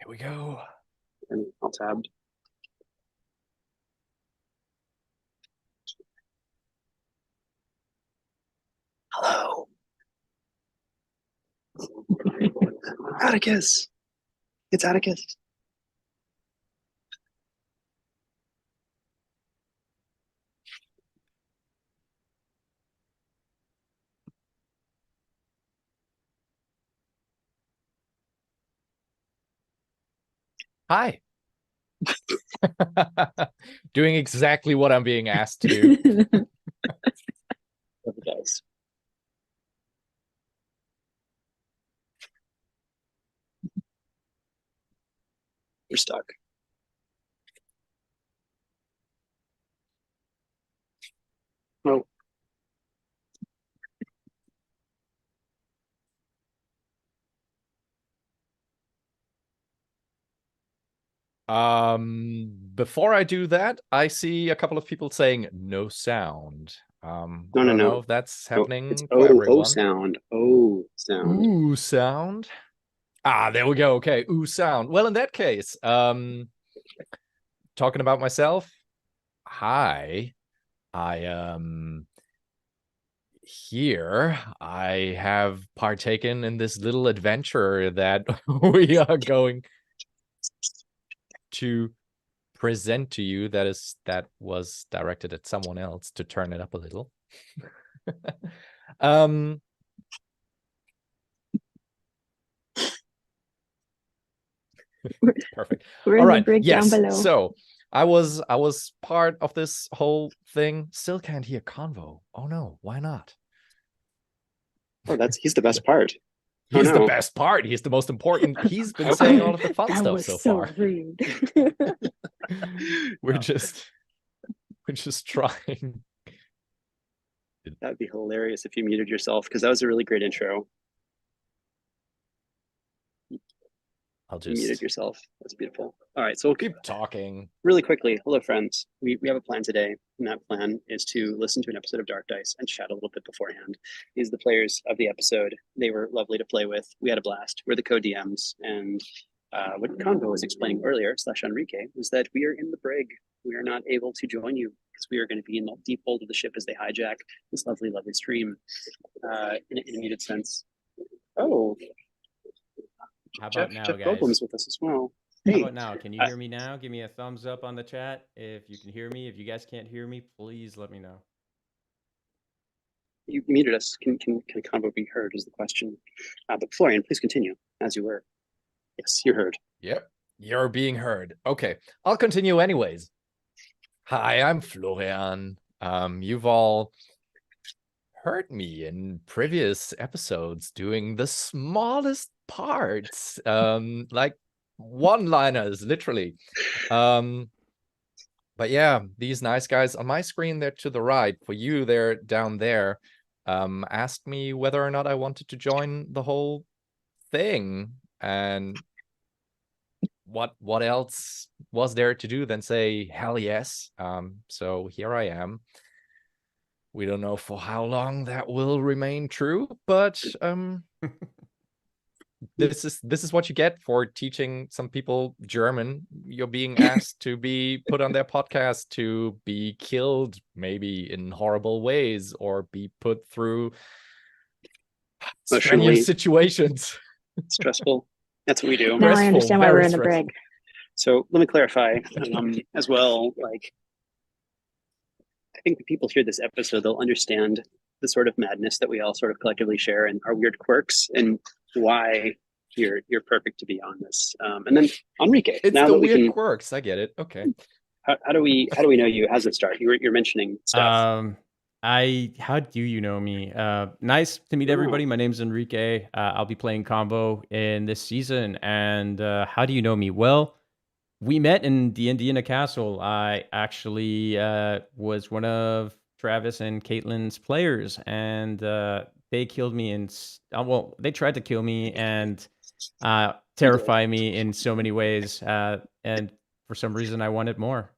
Here we go. And I'll tabbed. Hello. Atticus. It's Atticus. Hi. Doing exactly what I'm being asked to do. Love the dice. You're stuck. Oh, Before I do that, I see a couple of people saying no sound. no, I no, don't know no. if that's Oh, it's happening for O everyone. sound. O sound. Ooh, sound. Ah, there we go. Okay, ooh, sound. Well, in that case, talking about myself. Hi. I here I have partaken in this little adventure that we are going to present to you. That was directed at someone else to turn it up a little. um Perfect. We're All in the right. brig down Yes. below. So I was part of this whole thing. Still can't hear Convo. Oh no, why not? Oh, he's the best part. Oh He's the no. best part. He's the most important. He's been Okay. saying all of the fun That stuff was so so far. rude. We're No, just trying. that'd be hilarious if you muted yourself because that was a really great intro. I'll You muted just yourself. That's beautiful. All right, so keep talking. really quickly, hello friends. We have a plan today, and that plan is to listen to an episode of Dark Dice and chat a little bit beforehand. These are the players of the episode. They were lovely to play with. We had a blast. We're the co-DMs, and what Convo was explaining earlier, / Enrique, was that we are in the brig. We are not able to join you because we are going to be in the deep hold of the ship as they hijack this lovely, lovely stream in a muted sense. Oh, How Jeff about now, Goldblum guys? is with us as well. How Hey, about now? Can you hear me now? Give me a thumbs up on the chat if you can hear me. If you guys can't hear me, please let me know. you muted us. Can Convo be heard is the question. But Florian, please continue as you were. Yes, you're heard. Yep, you're being heard. Okay, I'll continue anyways. Hi, I'm Florian. You've all heard me in previous episodes doing the smallest parts, like one-liners, literally. But yeah, these nice guys on my screen, they're to the right. For you, they're down there. Asked me whether or not I wanted to join the whole thing, and what else was there to do than say hell yes? So here I am. We don't know for how long that will remain true, but this is what you get for teaching some people German. You're being asked to be put on their podcast, to be killed maybe in horrible ways, or be put through Emotionally strenuous situations. stressful. That's what we do. Now I Stressful, understand why we're very in the stressful. brig. So let me clarify as well. Like, I think when people hear this episode, they'll understand the sort of madness that we all sort of collectively share and our weird quirks and why you're perfect to be on this. And then Enrique, It's now the that we weird can, quirks. I get it. Okay. how do we know you? How's it start? You're mentioning stuff. How do you know me? Nice to meet Oh. everybody. My name's Enrique. I'll be playing combo in this season. And how do you know me? Well, we met in the Indiana Castle. I actually was one of Travis and Caitlin's players, and they killed me. Well, they tried to kill me and terrify me in so many ways. And for some reason, I wanted more.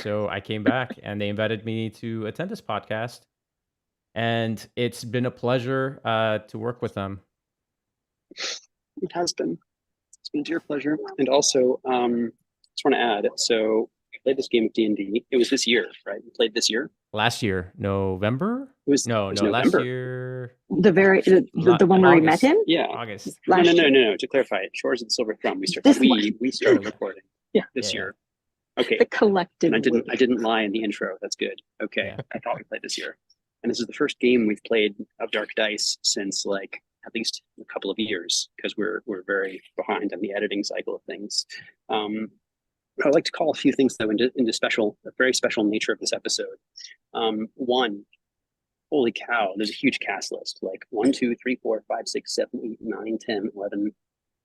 So I came back, and they invited me to attend this podcast, and it's been a pleasure to work with them. It has been. It's your pleasure. And also, just want to add, so we played this game of D&D. It was this year, right? We played this year. Last year, November? It was No, it was no, last November. year. The one where we met August. him. Yeah. August. Last year. No. To clarify, Shores of the Silver Thrum. We started. This one. We started Yeah. recording. Yeah. This Yeah, year. Okay. The collective. And I didn't lie in the intro. That's good. Okay. Yeah. I thought we played this year. And this is the first game we've played of Dark Dice since like at least a couple of years, because we're very behind on the editing cycle of things. I'd like to call a few things though into a very special nature of this episode. One, holy cow, there's a huge cast list, like 1, 2, 3, 4, 5, 6, 7, 8, 9, 10, 11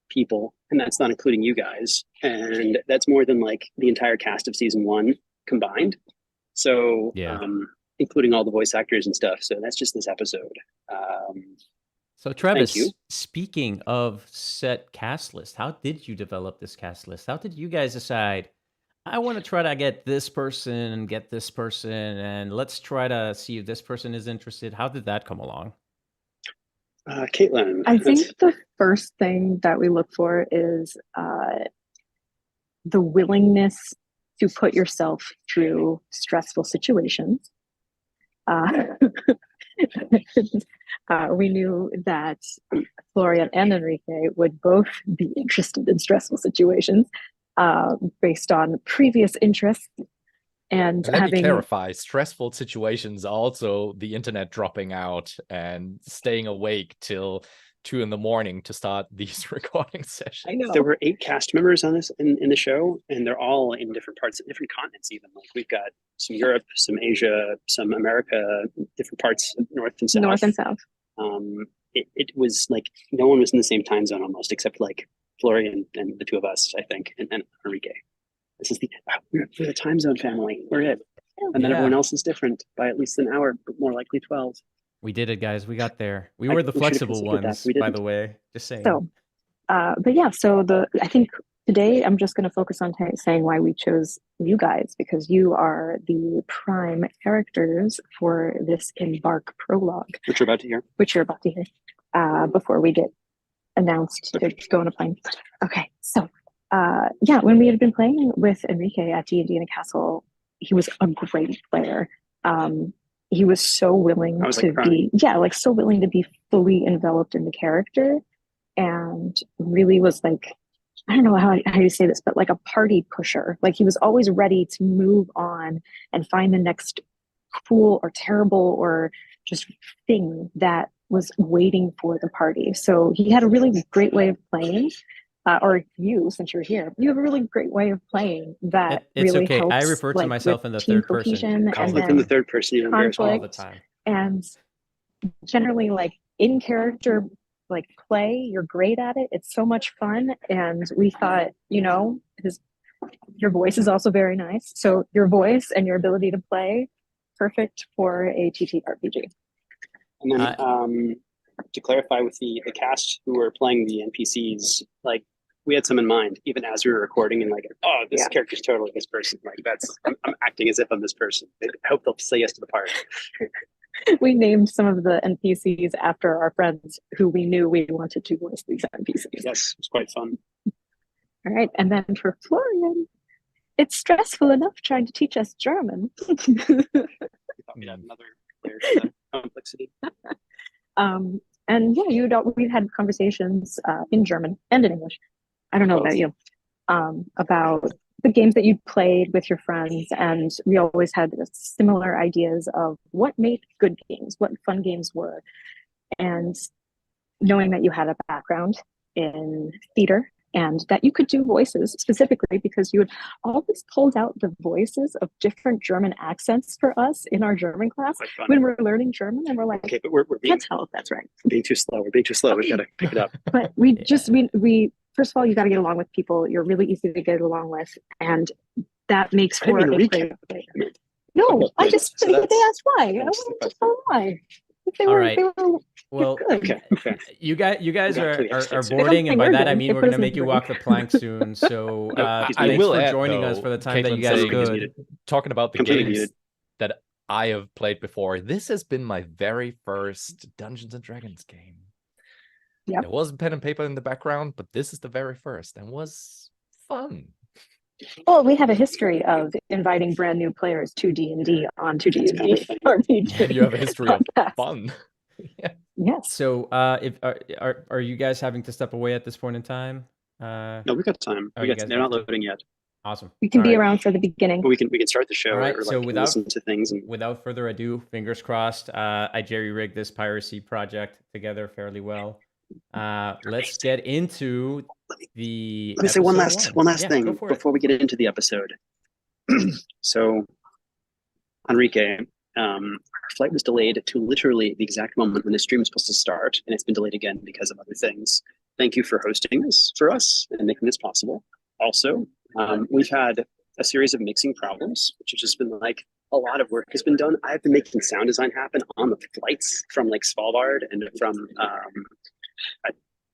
people, and that's not including you guys. And that's more than like the entire cast of season 1 combined. So Yeah. Including all the voice actors and stuff. So that's just this episode. So Travis, you. speaking of set cast list, how did you develop this cast list? How did you guys decide, I want to try to get this person and get this person, and let's try to see if this person is interested? How did that come along? Caitlin. I think the first thing that we look for is the willingness to put yourself through stressful situations. We knew that Florian and Enrique would both be interested in stressful situations based on previous interests. And let me clarify, stressful situations are also the internet dropping out and staying awake till 2 a.m. to start these recording sessions. I know. There were 8 cast members on this in the show, and they're all in different parts, different continents even. Like we've got some Europe, some Asia, some America, different parts, north and south. North and south. It was like no one was in the same time zone almost, except like Florian and the two of us, I think, and Enrique. This is we're the time zone family. We're it. And then everyone else is different by at least an hour, but more likely 12. We did it, guys. We got there. We were the flexible ones, by the way. Just saying. So, but yeah, so I think today I'm just going to focus on saying why we chose you guys, because you are the prime characters for this Embark prologue. Which you're about to hear. Before we get announced to go on a plane. Okay, so yeah, when we had been playing with Enrique at D&D in a Castle, he was a great player. He was so willing so willing to be fully enveloped in the character, and really was like, I don't know how you say this, but like a party pusher. Like he was always ready to move on and find the next cool or terrible or just thing that was waiting for the party. So he had a really great way of playing. Or you, since you're here, you have a really great way of playing that it's really okay. helps. I refer to myself in the third person. Conflict in the third person, you know, all the time. And generally, like in character, like play, you're great at it. It's so much fun. And we thought, you know, your voice is also very nice. So your voice and your ability to play, perfect for a TTRPG. And then to clarify with the cast who were playing the NPCs, like we had some in mind, even as we were recording, and like, oh, this character's totally this person. Like I'm acting as if I'm this person. I hope they'll say yes to the part. We named some of the NPCs after our friends who we knew we wanted to voice these NPCs. Yes, it was quite fun. All right, and then for Florian, it's stressful enough trying to teach us German. We thought we'd add another layer to the complexity. And yeah, we've had conversations in German and in English. I don't know about you, about the games that you played with your friends, and we always had similar ideas of what made good games, what fun games were. And knowing that you had a background in theater and that you could do voices specifically because you had always pulled out the voices of different German accents for us in our German class when we're learning German, and we're like, okay, but we're can't tell if that's right. Being too slow. We're being too slow. Okay. We've got to pick it up. But we first of all, you got to get along with people. You're really easy to get along with, and that makes for a great. No, I just they asked why. I wanted to tell why. All right. Well, okay. You guys are boarding, and by that I mean we're going to make you walk the plank soon. So thanks for joining us for the time that you guys could. Talking about the games that I have played before, this has been my very first Dungeons and Dragons game. Yep. There was pen and paper in the background, but this is the very first and was fun. Well, we have a history of inviting brand new players to D&D onto D&D RPG. You have a history of podcast. fun. Yeah. Yes. So, if are you guys having to step away at this point in time? No, we got time. Oh, you They're guys not got time. loading yet. Awesome. We can All be right. around for the beginning. But we can start the show All right, or so like without- listen to things. And Without further ado, fingers crossed, I jerry-rigged this piracy project together fairly well. Let's get into the. let me say one episode last Yeah, thing go for it. before we get into the episode. So, Enrique, our flight was delayed to literally the exact moment when the stream was supposed to start, and it's been delayed again because of other things. Thank you for hosting this for us and making this possible. Also, we've had a series of mixing problems, which has just been like a lot of work has been done. I've been making sound design happen on the flights from like Svalbard and from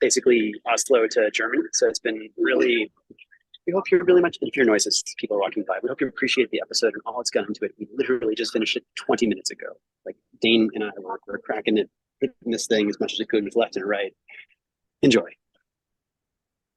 basically Oslo to Germany. So it's been really, we hope you're really much, if your noises, people are walking by, we hope you appreciate the episode and all it's gone into it. We literally just finished it 20 minutes ago. Like Dane and I were cracking it, hitting this thing as much as we could with left and right. Enjoy.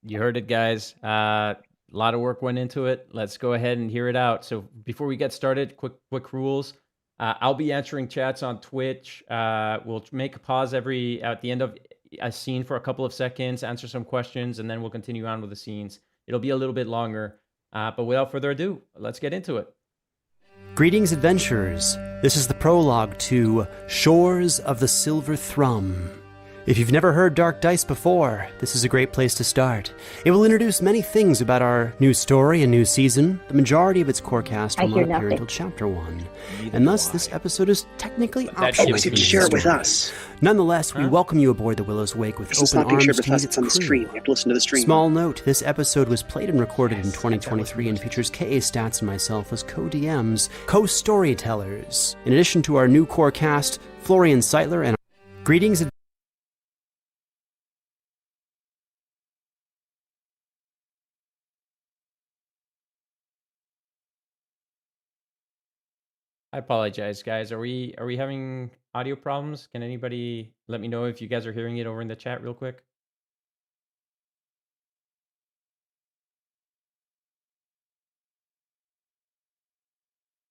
You heard it, guys. A lot of work went into it. Let's go ahead and hear it out. So before we get started, quick rules. I'll be answering chats on Twitch. We'll make a pause at the end of a scene for a couple of seconds, answer some questions, and then we'll continue on with the scenes. It'll be a little bit longer, but without further ado, let's get into it. Greetings, adventurers. This is the prologue to Shores of the Silver Thrum. If you've never heard Dark Dice before, this is a great place to start. It will introduce many things about our new story and new season. The majority of its core cast will not appear until Chapter 1, and thus this episode is technically optional. You can share it with us. Nonetheless, we welcome you aboard the Willow's Wake with It's open not being shared arms with to meet us, its it's on the crew. stream. You have to listen to the stream. Small note, this episode was played and recorded in 2023 and features KA Stats and myself as co-DMs, co-storytellers. In addition to our new core cast, Florian Seitler and Greetings. I apologize, guys. Are we having audio problems? Can anybody let me know if you guys are hearing it over in the chat real quick?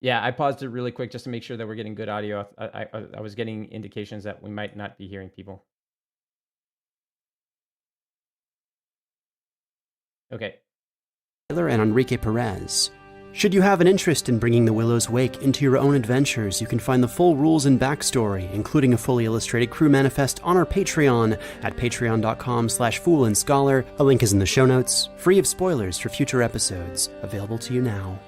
Yeah, I paused it really quick just to make sure that we're getting good audio. I was getting indications that we might not be hearing people. Okay. And Enrique Perez. Should you have an interest in bringing the Willow's Wake into your own adventures, you can find the full rules and backstory, including a fully illustrated crew manifest, on our Patreon at patreon.com/foolandscholar. A link is in the show notes, free of spoilers for future episodes, available to you now.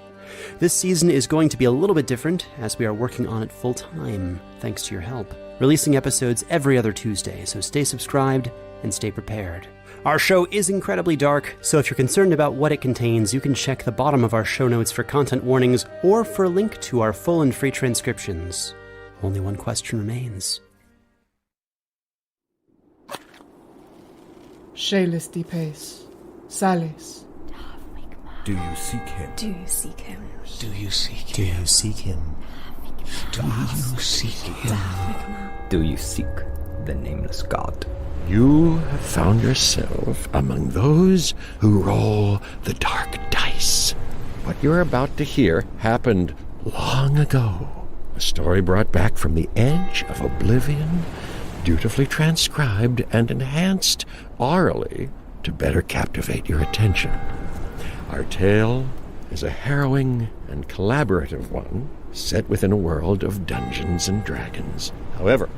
This season is going to be a little bit different, as we are working on it full time, thanks to your help. Releasing episodes every other Tuesday, so stay subscribed and stay prepared. Our show is incredibly dark, so if you're concerned about what it contains, you can check the bottom of our show notes for content warnings or for a link to our full and free transcriptions. Only one question remains. Shalis Pace, Salis. Do you seek him? Do you seek him? Do you seek Do you seek him? Do you seek him? Do you seek the nameless god? You have found yourself among those who roll the dark dice. What you're about to hear happened long ago. A story brought back from the edge of oblivion, dutifully transcribed and enhanced orally to better captivate your attention. Our tale is a harrowing and collaborative one set within a world of Dungeons and Dragons. However,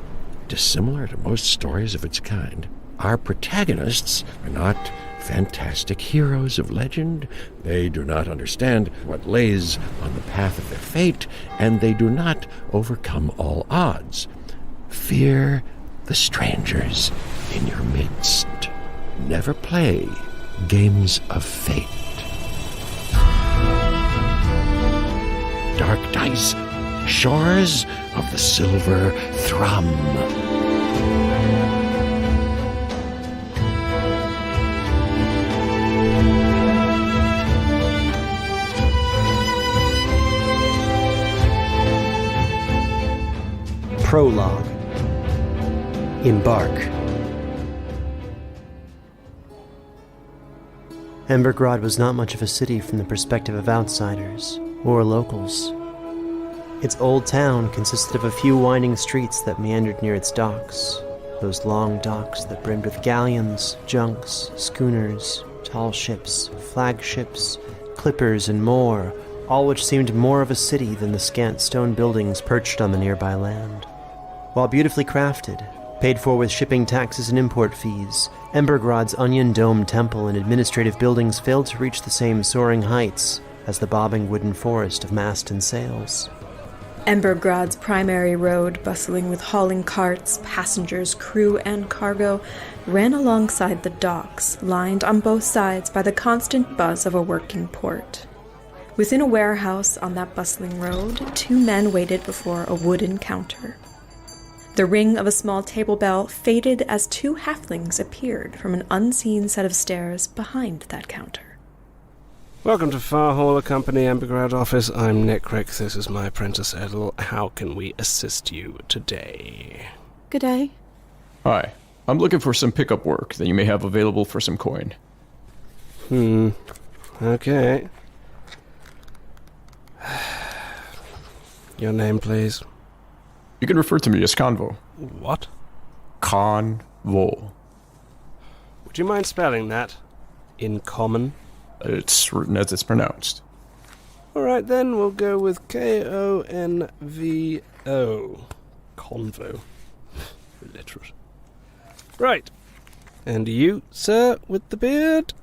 dissimilar to most stories of its kind, our protagonists are not fantastic heroes of legend. They do not understand what lays on the path of their fate, and they do not overcome all odds. Fear the strangers in your midst. Never play games of fate. Dark Dice, Shores of the Silver Thrum. Prologue. Embark. Embergrad was not much of a city from the perspective of outsiders, or locals. Its old town consisted of a few winding streets that meandered near its docks, those long docks that brimmed with galleons, junks, schooners, tall ships, flagships, clippers, and more, all which seemed more of a city than the scant stone buildings perched on the nearby land. While beautifully crafted, paid for with shipping taxes and import fees, Embergrad's onion-domed temple and administrative buildings failed to reach the same soaring heights as the bobbing wooden forest of mast and sails. Embergrad's primary road, bustling with hauling carts, passengers, crew, and cargo, ran alongside the docks, lined on both sides by the constant buzz of a working port. Within a warehouse on that bustling road, 2 men waited before a wooden counter. The ring of a small table bell faded as 2 halflings appeared from an unseen set of stairs behind that counter. Welcome to Farhauler Company, Embergrad office. I'm Nick Rick. This is my apprentice, Edel. How can we assist you today? Good day. Hi. I'm looking for some pickup work that you may have available for some coin. Okay. Your name, please. You can refer to me as Convo. What? Convo. Would you mind spelling that? In common? It's written as it's pronounced. Alright then, we'll go with Konvo. Convo. Illiterate. Right. And you, sir, with the beard?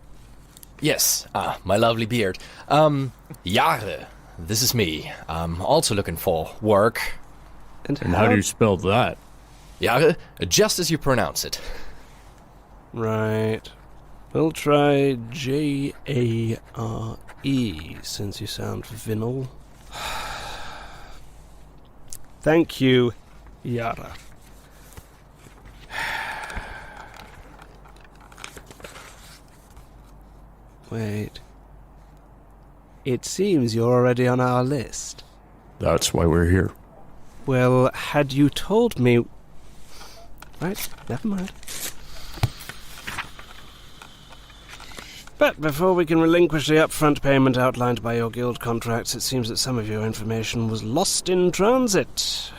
Yes, my lovely beard. Jahre, this is me. I'm also looking for work. And how do you spell that? Jahre, just as you pronounce it. Right. We'll try Jare, since you sound Vinyl. Thank you, Yara. Wait. It seems you're already on our list. That's why we're here. Well, had you told me... Right, never mind. But before we can relinquish the upfront payment outlined by your guild contracts, it seems that some of your information was lost in transit.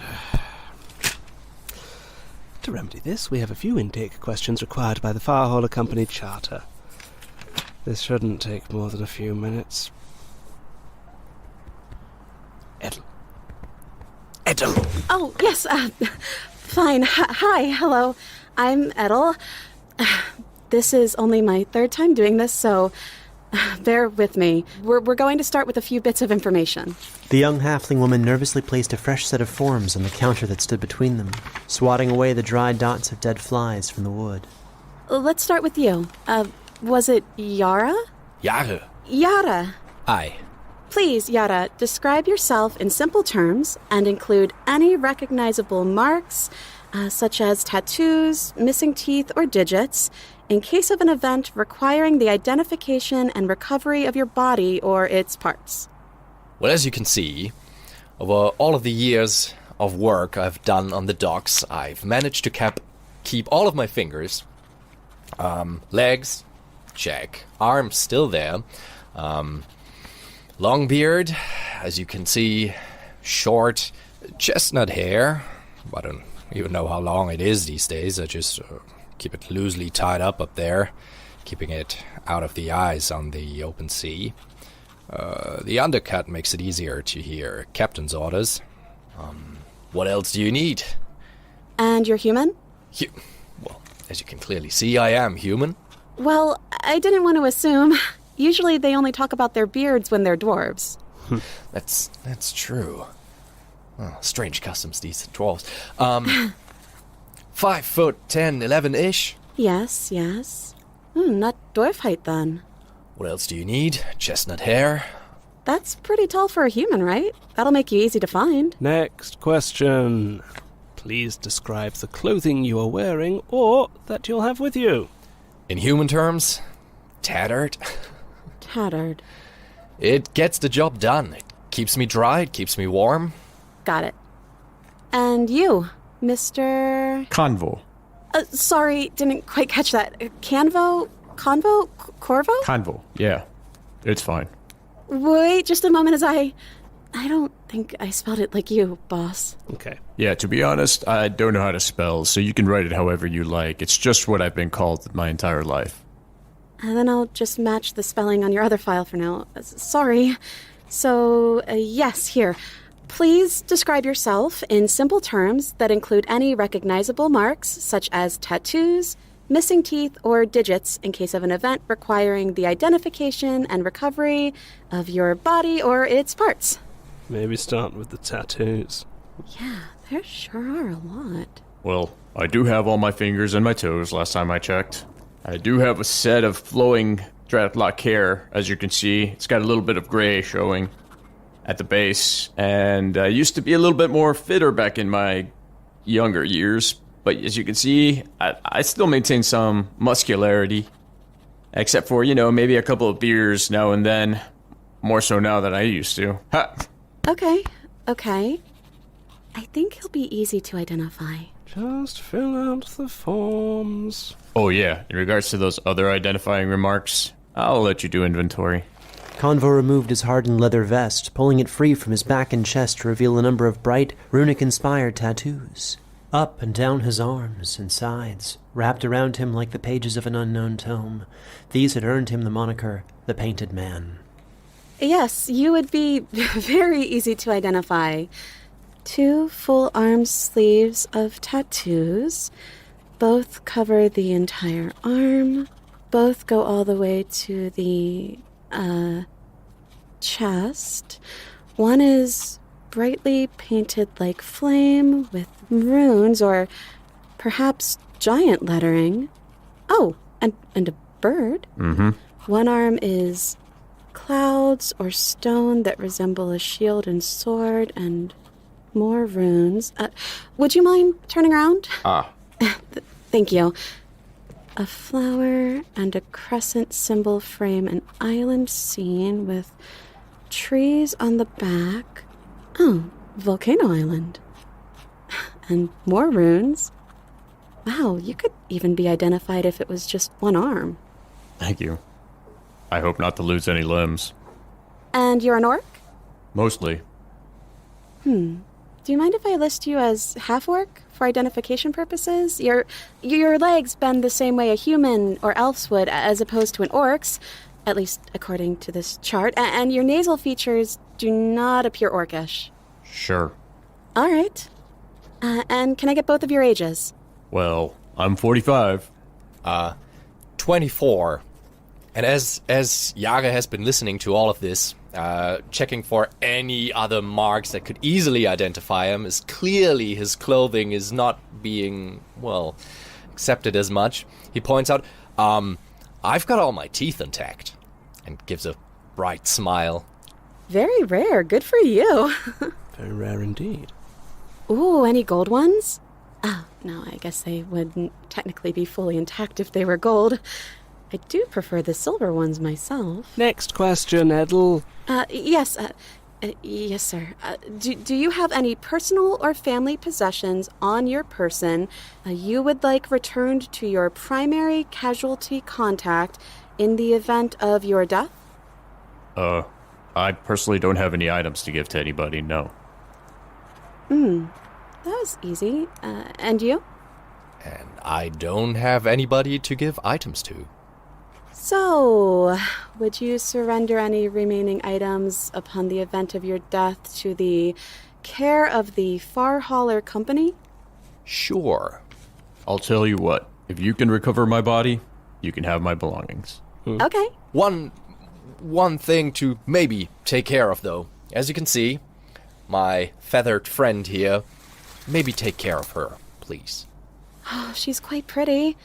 To remedy this, we have a few intake questions required by the Farhauler Company Charter. This shouldn't take more than a few minutes. Edel. Oh, yes, fine. Hi, hello. I'm Edel. This is only my 3rd time doing this, so bear with me. We're going to start with a few bits of information. The young halfling woman nervously placed a fresh set of forms on the counter that stood between them, swatting away the dry dots of dead flies from the wood. Let's start with you. Was it Yara? Jahre. Yara. Aye. Please, Yara, describe yourself in simple terms and include any recognizable marks, such as tattoos, missing teeth, or digits, in case of an event requiring the identification and recovery of your body or its parts. Well, as you can see, over all of the years of work I've done on the docks, I've managed to keep all of my fingers. Legs, check. Arms, still there. Long beard, as you can see. Short, chestnut hair. I don't even know how long it is these days. I just keep it loosely tied up there, keeping it out of the eyes on the open sea. The undercut makes it easier to hear captain's orders. What else do you need? And you're human? Well, as you can clearly see, I am human. Well, I didn't want to assume. Usually they only talk about their beards when they're dwarves. That's true. Oh, strange customs, these dwarves. 5'10", 11-ish. Yes. Not dwarf height, then. What else do you need? Chestnut hair? That's pretty tall for a human, right? That'll make you easy to find. Next question. Please describe the clothing you are wearing or that you'll have with you. In human terms, tattered. Tattered. It gets the job done. It keeps me dry, it keeps me warm. Got it. And you, Mr... Convo. Sorry, didn't quite catch that. Convo? Convo? Corvo? Convo, yeah. It's fine. Wait just a moment as I don't think I spelled it like you, boss. Okay. Yeah, to be honest, I don't know how to spell, so you can write it however you like. It's just what I've been called my entire life. And then I'll just match the spelling on your other file for now. Sorry. So, yes, here. Please describe yourself in simple terms that include any recognizable marks, such as tattoos, missing teeth, or digits in case of an event requiring the identification and recovery of your body or its parts. Maybe start with the tattoos. Yeah, there sure are a lot. Well, I do have all my fingers and my toes last time I checked. I do have a set of flowing dreadlock hair, as you can see. It's got a little bit of gray showing at the base, and I used to be a little bit more fitter back in my younger years, but as you can see, I still maintain some muscularity, except for, maybe a couple of beers now and then, more so now than I used to. Ha! Okay. I think he'll be easy to identify. Just fill out the forms. Oh yeah, in regards to those other identifying remarks, I'll let you do inventory. Convo removed his hardened leather vest, pulling it free from his back and chest to reveal a number of bright, runic-inspired tattoos. Up and down his arms and sides, wrapped around him like the pages of an unknown tome. These had earned him the moniker, the Painted Man. Yes, you would be very easy to identify. 2 full arm sleeves of tattoos. Both cover the entire arm. Both go all the way to the, chest. One is brightly painted like flame with runes or perhaps giant lettering. Oh, and a bird. Mm-hmm. One arm is clouds or stone that resemble a shield and sword, and more runes. Would you mind turning around? Thank you. A flower and a crescent symbol frame an island scene with trees on the back. Oh, Volcano Island. And more runes. Wow, you could even be identified if it was just one arm. Thank you. I hope not to lose any limbs. And you're an orc? Mostly. Do you mind if I list you as half-orc for identification purposes? Your legs bend the same way a human or elves would, as opposed to an orc's, at least according to this chart, and your nasal features do not appear orcish. Sure. All right. And can I get both of your ages? Well, I'm 45. 24. And as Yaga has been listening to all of this, checking for any other marks that could easily identify him, as clearly his clothing is not being, well, accepted as much, he points out, I've got all my teeth intact, and gives a bright smile. Very rare. Good for you. Very rare indeed. Ooh, any gold ones? Oh, no, I guess they wouldn't technically be fully intact if they were gold. I do prefer the silver ones myself. Next question, Edel. Yes, yes, sir. Do you have any personal or family possessions on your person you would like returned to your primary casualty contact in the event of your death? I personally don't have any items to give to anybody, no. That was easy. And you? And I don't have anybody to give items to. So, would you surrender any remaining items upon the event of your death to the care of the Far Hauler Company? Sure. I'll tell you what, if you can recover my body, you can have my belongings. Okay. One thing to maybe take care of, though. As you can see, my feathered friend here, maybe take care of her, please. Oh, she's quite pretty,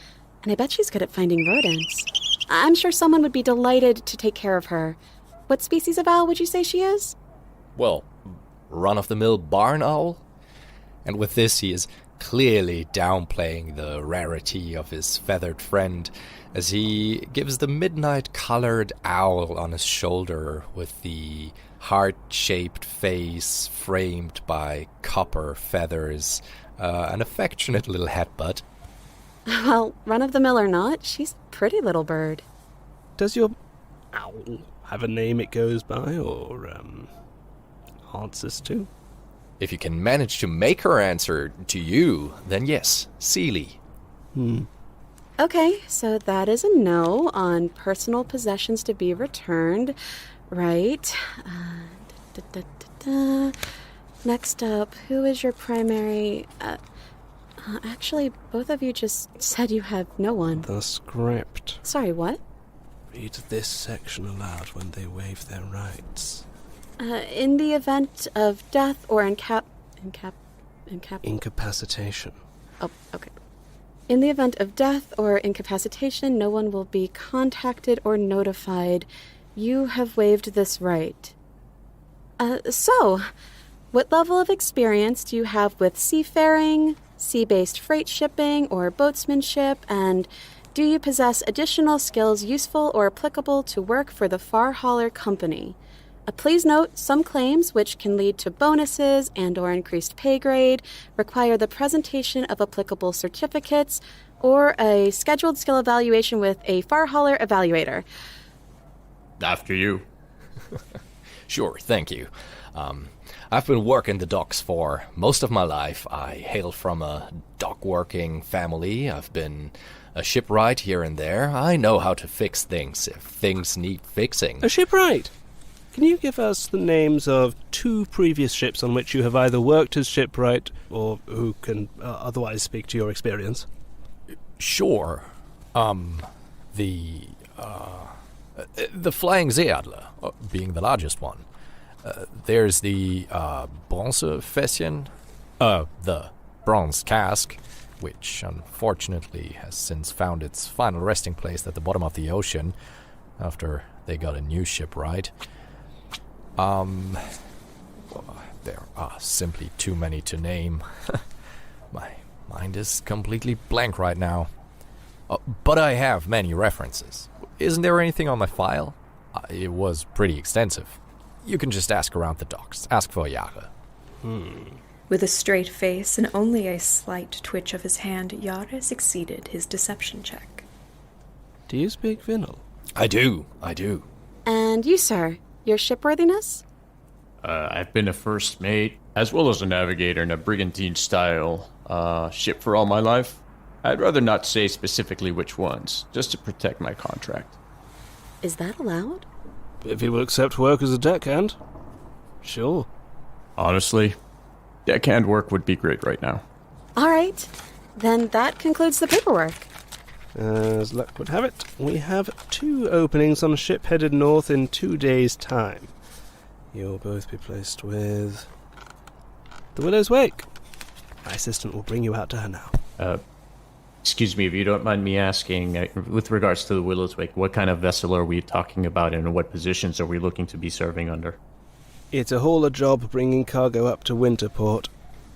and I bet she's good at finding rodents. I'm sure someone would be delighted to take care of her. What species of owl would you say she is? Well, run-of-the-mill barn owl? And with this, he is clearly downplaying the rarity of his feathered friend, as he gives the midnight-colored owl on his shoulder with the heart-shaped face framed by copper feathers, an affectionate little headbutt. Well, run-of-the-mill or not, she's a pretty little bird. Does your owl have a name it goes by, or, answers to? If you can manage to make her answer to you, then yes, Seely. Okay, so that is a no on personal possessions to be returned. Right. Next up, who is your primary... actually, both of you just said you have no one. The script. Sorry, what? Read this section aloud when they waive their rights. In the event of death or Incapacitation. Oh, okay. In the event of death or incapacitation, no one will be contacted or notified. You have waived this right. So, what level of experience do you have with seafaring, sea-based freight shipping, or boatsmanship, and do you possess additional skills useful or applicable to work for the Far Hauler Company? Please note, some claims, which can lead to bonuses and/or increased pay grade, require the presentation of applicable certificates or a scheduled skill evaluation with a Far Hauler evaluator. After you. Sure, thank you. I've been working the docks for most of my life. I hail from a dock-working family. I've been a shipwright here and there. I know how to fix things if things need fixing. A shipwright? Can you give us the names of 2 previous ships on which you have either worked as shipwright or who can otherwise speak to your experience? Sure. The Flying Seeadler, being the largest one. There's the Bronzefässchen, the bronze cask, which unfortunately has since found its final resting place at the bottom of the ocean after they got a new shipwright. There are simply too many to name. My mind is completely blank right now. But I have many references. Isn't there anything on my file? It was pretty extensive. You can just ask around the docks. Ask for Jahre. With a straight face and only a slight twitch of his hand, Jahre succeeded his deception check. Do you speak Vinal? I do. And you, sir, your shipworthiness? I've been a first mate, as well as a navigator in a brigantine-style ship for all my life. I'd rather not say specifically which ones, just to protect my contract. Is that allowed? If he will accept work as a deckhand, sure. Honestly, deckhand work would be great right now. All right, then that concludes the paperwork. As luck would have it, we have 2 openings on a ship headed north in 2 days' time. You'll both be placed with the Willow's Wake. My assistant will bring you out to her now. Excuse me, if you don't mind me asking, with regards to the Willow's Wake, what kind of vessel are we talking about and what positions are we looking to be serving under? It's a hauler job bringing cargo up to Winterport.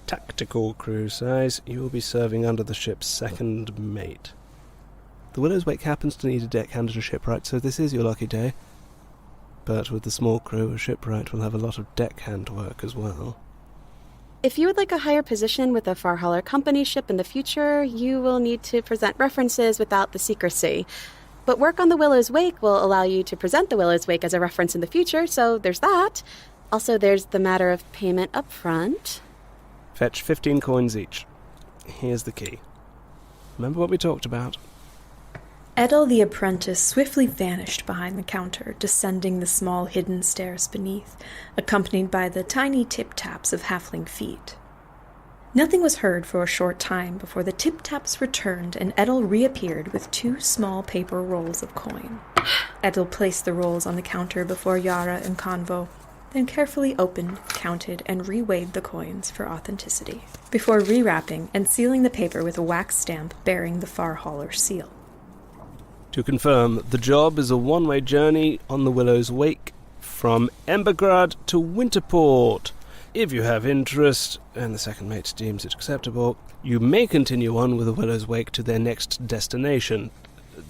Tactical crew size. You will be serving under the ship's second mate. The Willow's Wake happens to need a deckhand and a shipwright, so this is your lucky day. But with the small crew, a shipwright will have a lot of deckhand work as well. If you would like a higher position with a Far Hauler Company ship in the future, you will need to present references without the secrecy. But work on the Willow's Wake will allow you to present the Willow's Wake as a reference in the future, so there's that. Also, there's the matter of payment up front. Fetch 15 coins each. Here's the key. Remember what we talked about? Edel the apprentice swiftly vanished behind the counter, descending the small hidden stairs beneath, accompanied by the tiny tip-taps of halfling feet. Nothing was heard for a short time before the tip-taps returned and Edel reappeared with 2 small paper rolls of coin. Edel placed the rolls on the counter before Jahre and Convo, then carefully opened, counted, and reweighed the coins for authenticity, before rewrapping and sealing the paper with a wax stamp bearing the Far Hauler seal. To confirm, the job is a one-way journey on the Willow's Wake from Embark to Winterport. If you have interest, and the second mate deems it acceptable, you may continue on with the Willow's Wake to their next destination.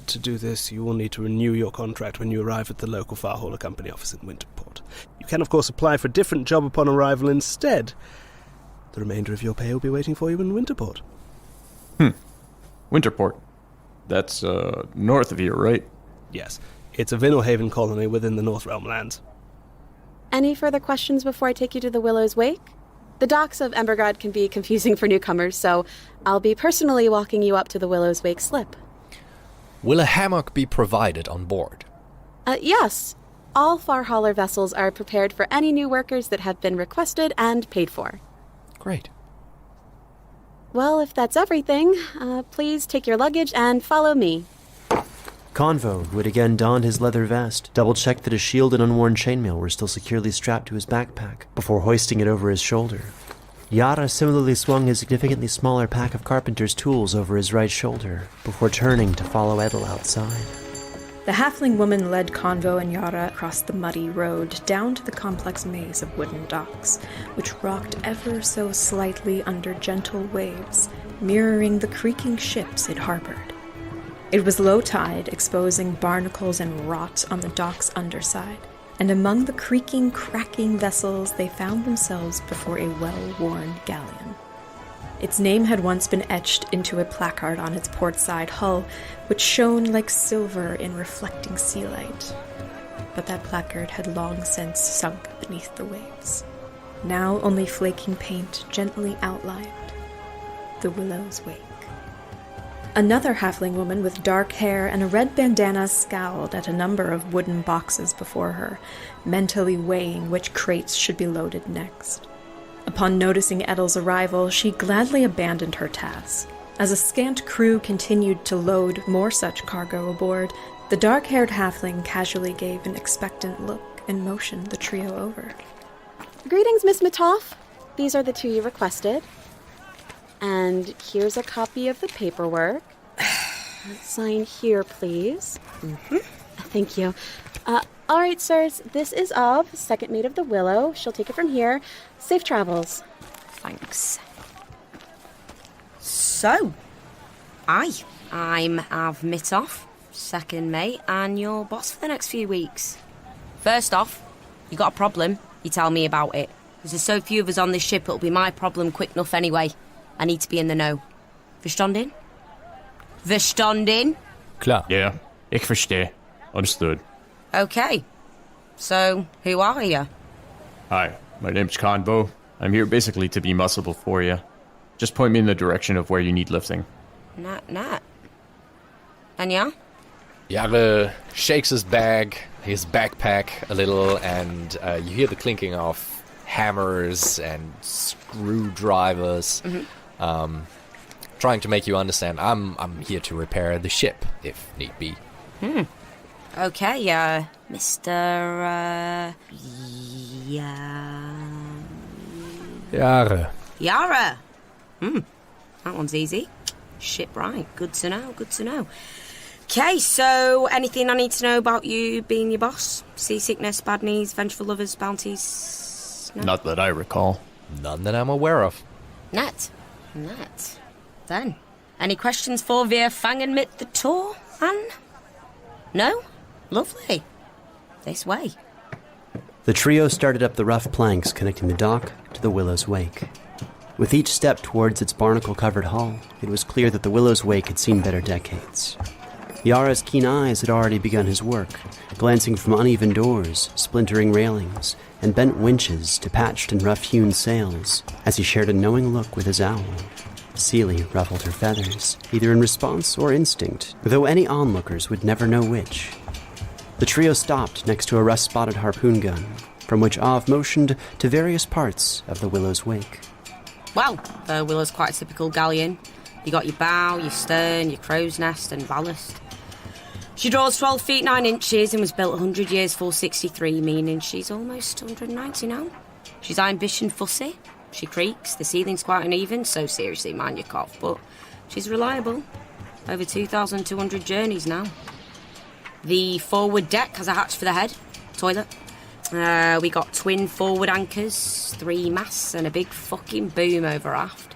To do this, you will need to renew your contract when you arrive at the local Far Hauler Company office in Winterport. You can, of course, apply for a different job upon arrival instead. The remainder of your pay will be waiting for you in Winterport. Winterport. That's north of here, right? Yes. It's a Vinalhaven colony within the North Realm lands. Any further questions before I take you to the Willow's Wake? The docks of Embergrad can be confusing for newcomers, so I'll be personally walking you up to the Willow's Wake slip. Will a hammock be provided on board? Yes. All Far Hauler vessels are prepared for any new workers that have been requested and paid for. Great. Well, if that's everything, please take your luggage and follow me. Convo, who had again donned his leather vest, double-checked that his shield and unworn chainmail were still securely strapped to his backpack before hoisting it over his shoulder. Yara similarly swung his significantly smaller pack of carpenter's tools over his right shoulder before turning to follow Edel outside. The halfling woman led Convo and Yara across the muddy road down to the complex maze of wooden docks, which rocked ever so slightly under gentle waves, mirroring the creaking ships it harbored. It was low tide, exposing barnacles and rot on the dock's underside, and among the creaking, cracking vessels they found themselves before a well-worn galleon. Its name had once been etched into a placard on its port-side hull, which shone like silver in reflecting sea light. But that placard had long since sunk beneath the waves. Now only flaking paint gently outlined the Willow's Wake. Another halfling woman with dark hair and a red bandana scowled at a number of wooden boxes before her, mentally weighing which crates should be loaded next. Upon noticing Edel's arrival, she gladly abandoned her task. As a scant crew continued to load more such cargo aboard, the dark-haired halfling casually gave an expectant look and motioned the trio over. Greetings, Miss Matoff. These are the two you requested. And here's a copy of the paperwork. Sign here, please. Mm-hmm. Thank you. All right, sirs, this is Ob, second mate of the Willow. She'll take it from here. Safe travels. Thanks. So, I'm Av Mitoff, second mate, and your boss for the next few weeks. First off, you got a problem, you tell me about it. There's so few of us on this ship, it'll be my problem quick enough anyway. I need to be in the know. Verstanden? Verstanden? Klar. Yeah, ich verstehe. Understood. Okay. So, who are you? Hi, my name's Convo. I'm here basically to be muscleable for you. Just point me in the direction of where you need lifting. Nat. And yeah? Jarre shakes his backpack a little, and you hear the clinking of hammers and screwdrivers. Mm-hmm. Trying to make you understand, I'm here to repair the ship, if need be. Okay, Mr. Jarre. Yara. That one's easy. Shipwright. Good to know. Okay, so anything I need to know about you being your boss? Seasickness, bad knees, vengeful lovers, bounties? No? Not that I recall. None that I'm aware of. Net. Then, any questions for Wir fangen mit the tour, Anne? No? Lovely. This way. The trio started up the rough planks connecting the dock to the Willow's Wake. With each step towards its barnacle-covered hull, it was clear that the Willow's Wake had seen better decades. Yara's keen eyes had already begun his work, glancing from uneven doors, splintering railings, and bent winches to patched and rough-hewn sails, as he shared a knowing look with his owl. Seely ruffled her feathers, either in response or instinct, though any onlookers would never know which. The trio stopped next to a rust-spotted harpoon gun, from which Av motioned to various parts of the Willow's Wake. Well, the Willow's quite a typical galleon. You got your bow, your stern, your crow's nest, and ballast. She draws 12 feet 9 inches and was built 100 years 463, meaning she's almost 190 now. She's ambition fussy. She creaks, the ceiling's quite uneven, so seriously mind your cough, but she's reliable. Over 2,200 journeys now. The forward deck has a hatch for the head, toilet. We got twin forward anchors, 3 masts, and a big fucking boom over aft.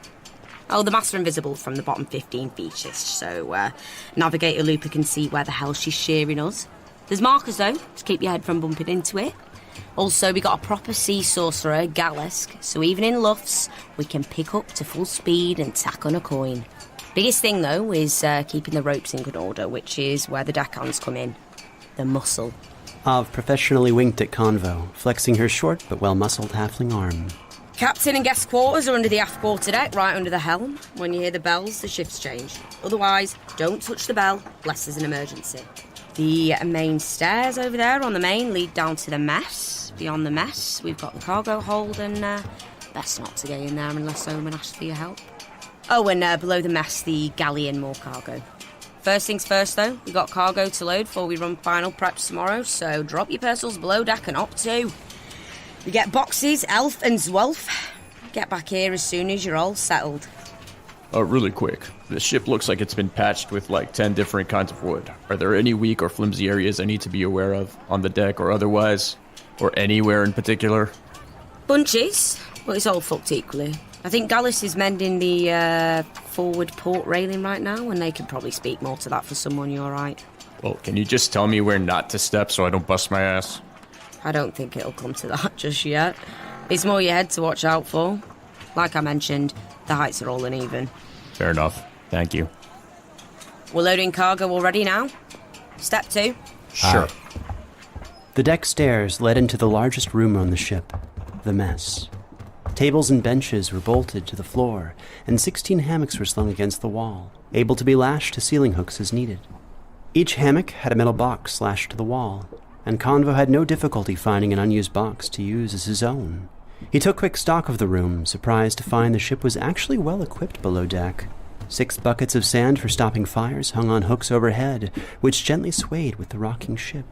Oh, the masts are invisible from the bottom 15 feet, so Navigator Looper can see where the hell she's shearing us. There's markers, though, to keep your head from bumping into it. Also, we got a proper sea sorcerer, Galisk, so even in luffs, we can pick up to full speed and tack on a coin. Biggest thing, though, is keeping the ropes in good order, which is where the deckhands come in. The muscle. Av professionally winked at Convo, flexing her short but well-muscled halfling arm. Captain and guest quarters are under the aft quarterdeck, right under the helm. When you hear the bells, the shift's changed. Otherwise, don't touch the bell, unless there's an emergency. The main stairs over there on the main lead down to the mess. Beyond the mess, we've got the cargo hold, and best not to get in there unless Omen asks for your help. Oh, and below the mess, the galleon, more cargo. First things first, though, we got cargo to load before we run final preps tomorrow, so drop your parcels below deck and up to. We get boxes, Elf and Zwolf. Get back here as soon as you're all settled. Really quick. The ship looks like it's been patched with like 10 different kinds of wood. Are there any weak or flimsy areas I need to be aware of on the deck or otherwise? Or anywhere in particular? Bunches, but it's all fucked equally. I think Gallus is mending the forward port railing right now, and they can probably speak more to that for someone, you alright? Well, can you just tell me where not to step so I don't bust my ass? I don't think it'll come to that just yet. It's more your head to watch out for. Like I mentioned, the heights are all uneven. Fair enough. Thank you. We're loading cargo already now. Step 2. Sure. The deck stairs led into the largest room on the ship, the mess. Tables and benches were bolted to the floor, and 16 hammocks were slung against the wall, able to be lashed to ceiling hooks as needed. Each hammock had a metal box slashed to the wall, and Convo had no difficulty finding an unused box to use as his own. He took quick stock of the room, surprised to find the ship was actually well equipped below deck. 6 buckets of sand for stopping fires hung on hooks overhead, which gently swayed with the rocking ship.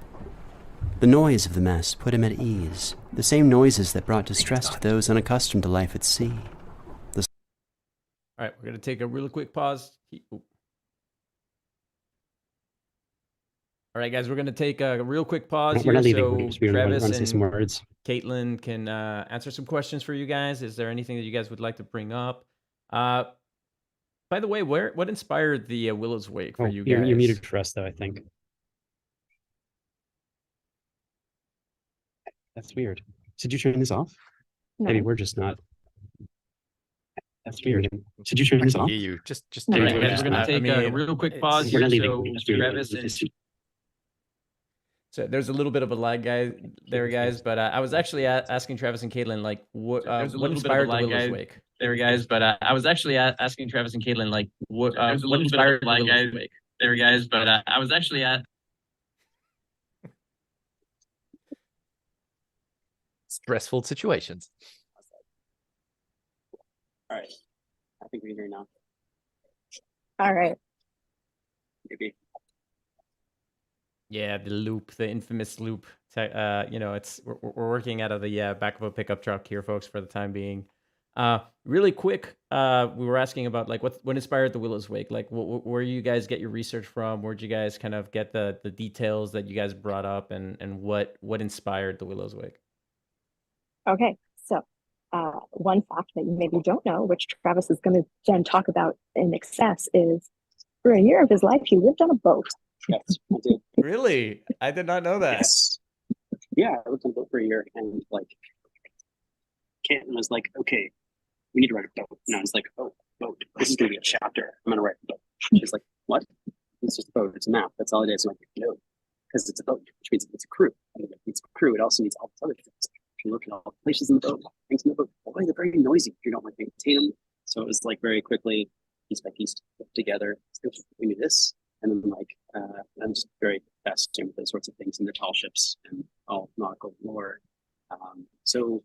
The noise of the mess put him at ease, the same noises that brought distress to those unaccustomed to life at sea. All right, we're going to take a really quick pause. All right, guys, we're going to take a real quick pause We're not here leaving. so We Travis want to say some words. Caitlin can answer some questions for you guys. Is there anything that you guys would like to bring up? By the way, what inspired the Willow's Wake for you guys? You're muted for us, though, I think. That's weird. Did you turn this off? No. Maybe we're just not. That's weird. Did you turn this off? You just No. All right, guys, we're going to take a real quick pause We're here not leaving. so Travis and... So there's a little bit of a lag, guys, but I was actually asking Travis and Caitlin, like, what inspired the Willow's Wake? There, guys, but I was actually asking Travis and Caitlin, like, what inspired the Willow's Wake? There, guys, but I was actually stressful situations. All right. I think we can hear now. All right. Maybe. Yeah, the loop, the infamous loop. We're working out of the back of a pickup truck here, folks, for the time being. Really quick, we were asking about like what inspired the Willow's Wake. Like, where you guys get your research from? Where'd you guys kind of get the details that you guys brought up, and what inspired the Willow's Wake? Okay, so one fact that you maybe don't know, which Travis is going to then talk about in excess, is for a year of his life he lived on a boat. Yes, I did. Really? I did not know that. Yes. Yeah, I lived on a boat for a year, and like, Canton was like, "Okay, we need to write a boat." And I was like, "Oh, boat! This is gonna be a chapter. I'm gonna write a boat." She's like, "What? It's just a boat. It's a map. That's all it is." I'm like, "No, because it's a boat, which means it's a crew. And if it needs a crew, it also needs all these other things. If you look at all the places in the boat, things in the boat, boy, they're very noisy if you don't like maintain them." So it was like very quickly, piece by piece, put together. So we knew this. And then, like, I'm just very fascinated with those sorts of things in the tall ships and all nautical lore. So,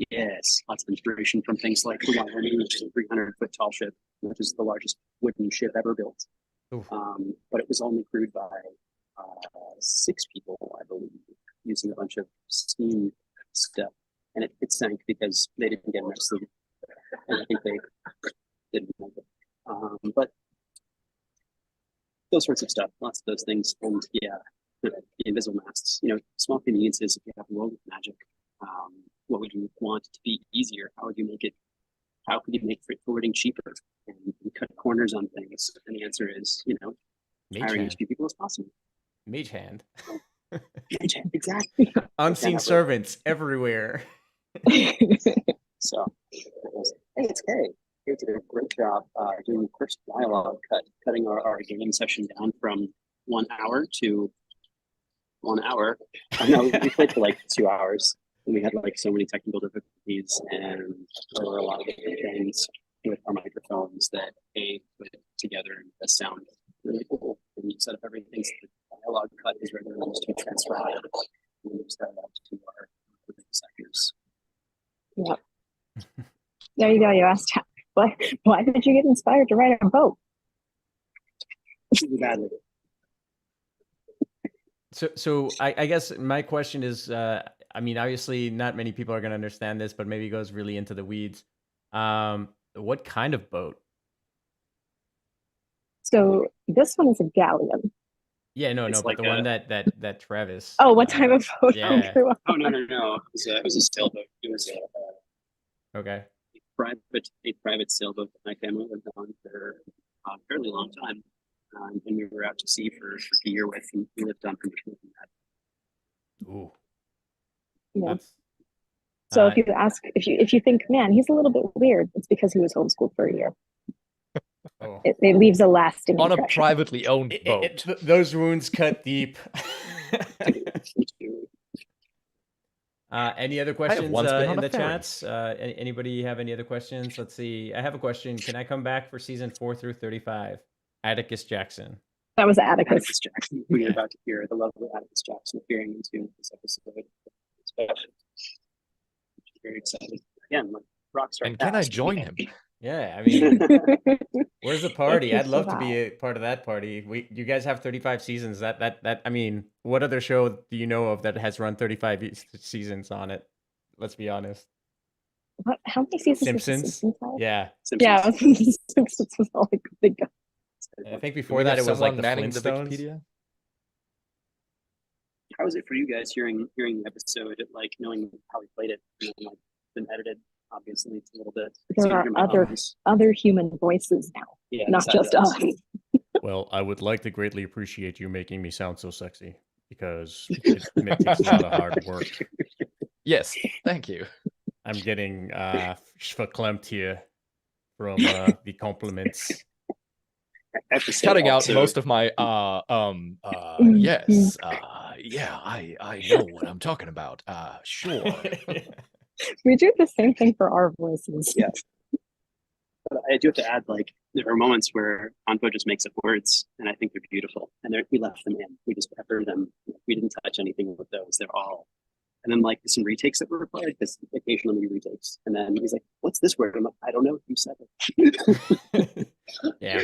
yes, lots of inspiration from things like the Wyoming, which is a 300-foot tall ship, which is the largest wooden ship ever built. But it was only crewed by 6 people, I believe, using a bunch of steam stuff. And it sank because they didn't get enough sleep. And I think they didn't make it. But those sorts of stuff, lots of those things. And yeah, the invisible masts, small conveniences. If you have a world of magic, what would you want to be easier? How could you make freight forwarding cheaper and cut corners on things? And the answer is, hiring as few people as possible. Mage hand. Mage hand, exactly. Unseen servants everywhere. So, hey, it's Kay. Hey, guys did a great job doing the first dialogue cutting our game session down from 1 hour to 1 hour. No, we played for like 2 hours, and we had like so many technical difficulties, and there were a lot of different things with our microphones that put together and the sound really cool. And you set up everything so the dialogue cut is regular to transfer and we set it up to our sectors. Yep. There you go. You asked why did you get inspired to write a boat? Badly. So I guess my question is, I mean, obviously not many people are going to understand this, but maybe it goes really into the weeds. What kind of boat? So this one is a galleon. Yeah, no, It's but like the one that Travis. Oh, what type of boat? Yeah. Oh no! It was a sailboat. It was Okay. a private sailboat that my family lived on for a fairly long time, and we were out to sea for a year with, and we lived on permission from that. Ooh. Yeah. That's, So if you think, man, he's a little bit weird, it's because he was homeschooled for a year. Oh. It leaves a lasting On a impression. privately owned boat. Those wounds cut deep. Any other questions once been on in a the ferry. chats? Anybody have any other questions? Let's see. I have a question. Can I come back for season 4 through 35? Atticus Jackson. That was Atticus. Atticus Jackson. We are about to hear the lovely Atticus Jackson appearing into this episode. Very excited. Again, like Rockstar. And can I join him? Yeah, I mean, where's the party? I'd love to be a part of that party. You guys have 35 seasons. That I mean, what other show do you know of that has run 35 seasons on it? Let's be honest. What? How many seasons? Simpsons. Yeah. Simpsons. Yeah, Simpsons was all I could think of. I think before that it was like the manning the Flintstones. Wikipedia. How was it for you guys hearing the episode, like knowing how we played it, like been edited? Obviously, it's a little bit. There are other human voices now, not just us. Well, I would like to greatly appreciate you making me sound so sexy because it takes a lot of hard work. Yes, thank you. I'm getting verklempt here from the compliments. Cutting out most of my yes, yeah, I know what I'm talking about. Sure. We do the same thing for our voices. Yes. But I do have to add, like, there are moments where Anpo just makes up words, and I think they're beautiful. And we left them in. We just peppered them. We didn't touch anything with those. They're all. And then, like, some retakes that were required, because occasionally retakes. And then he's like, "What's this word?" I'm like, "I don't know. You said it." Yeah.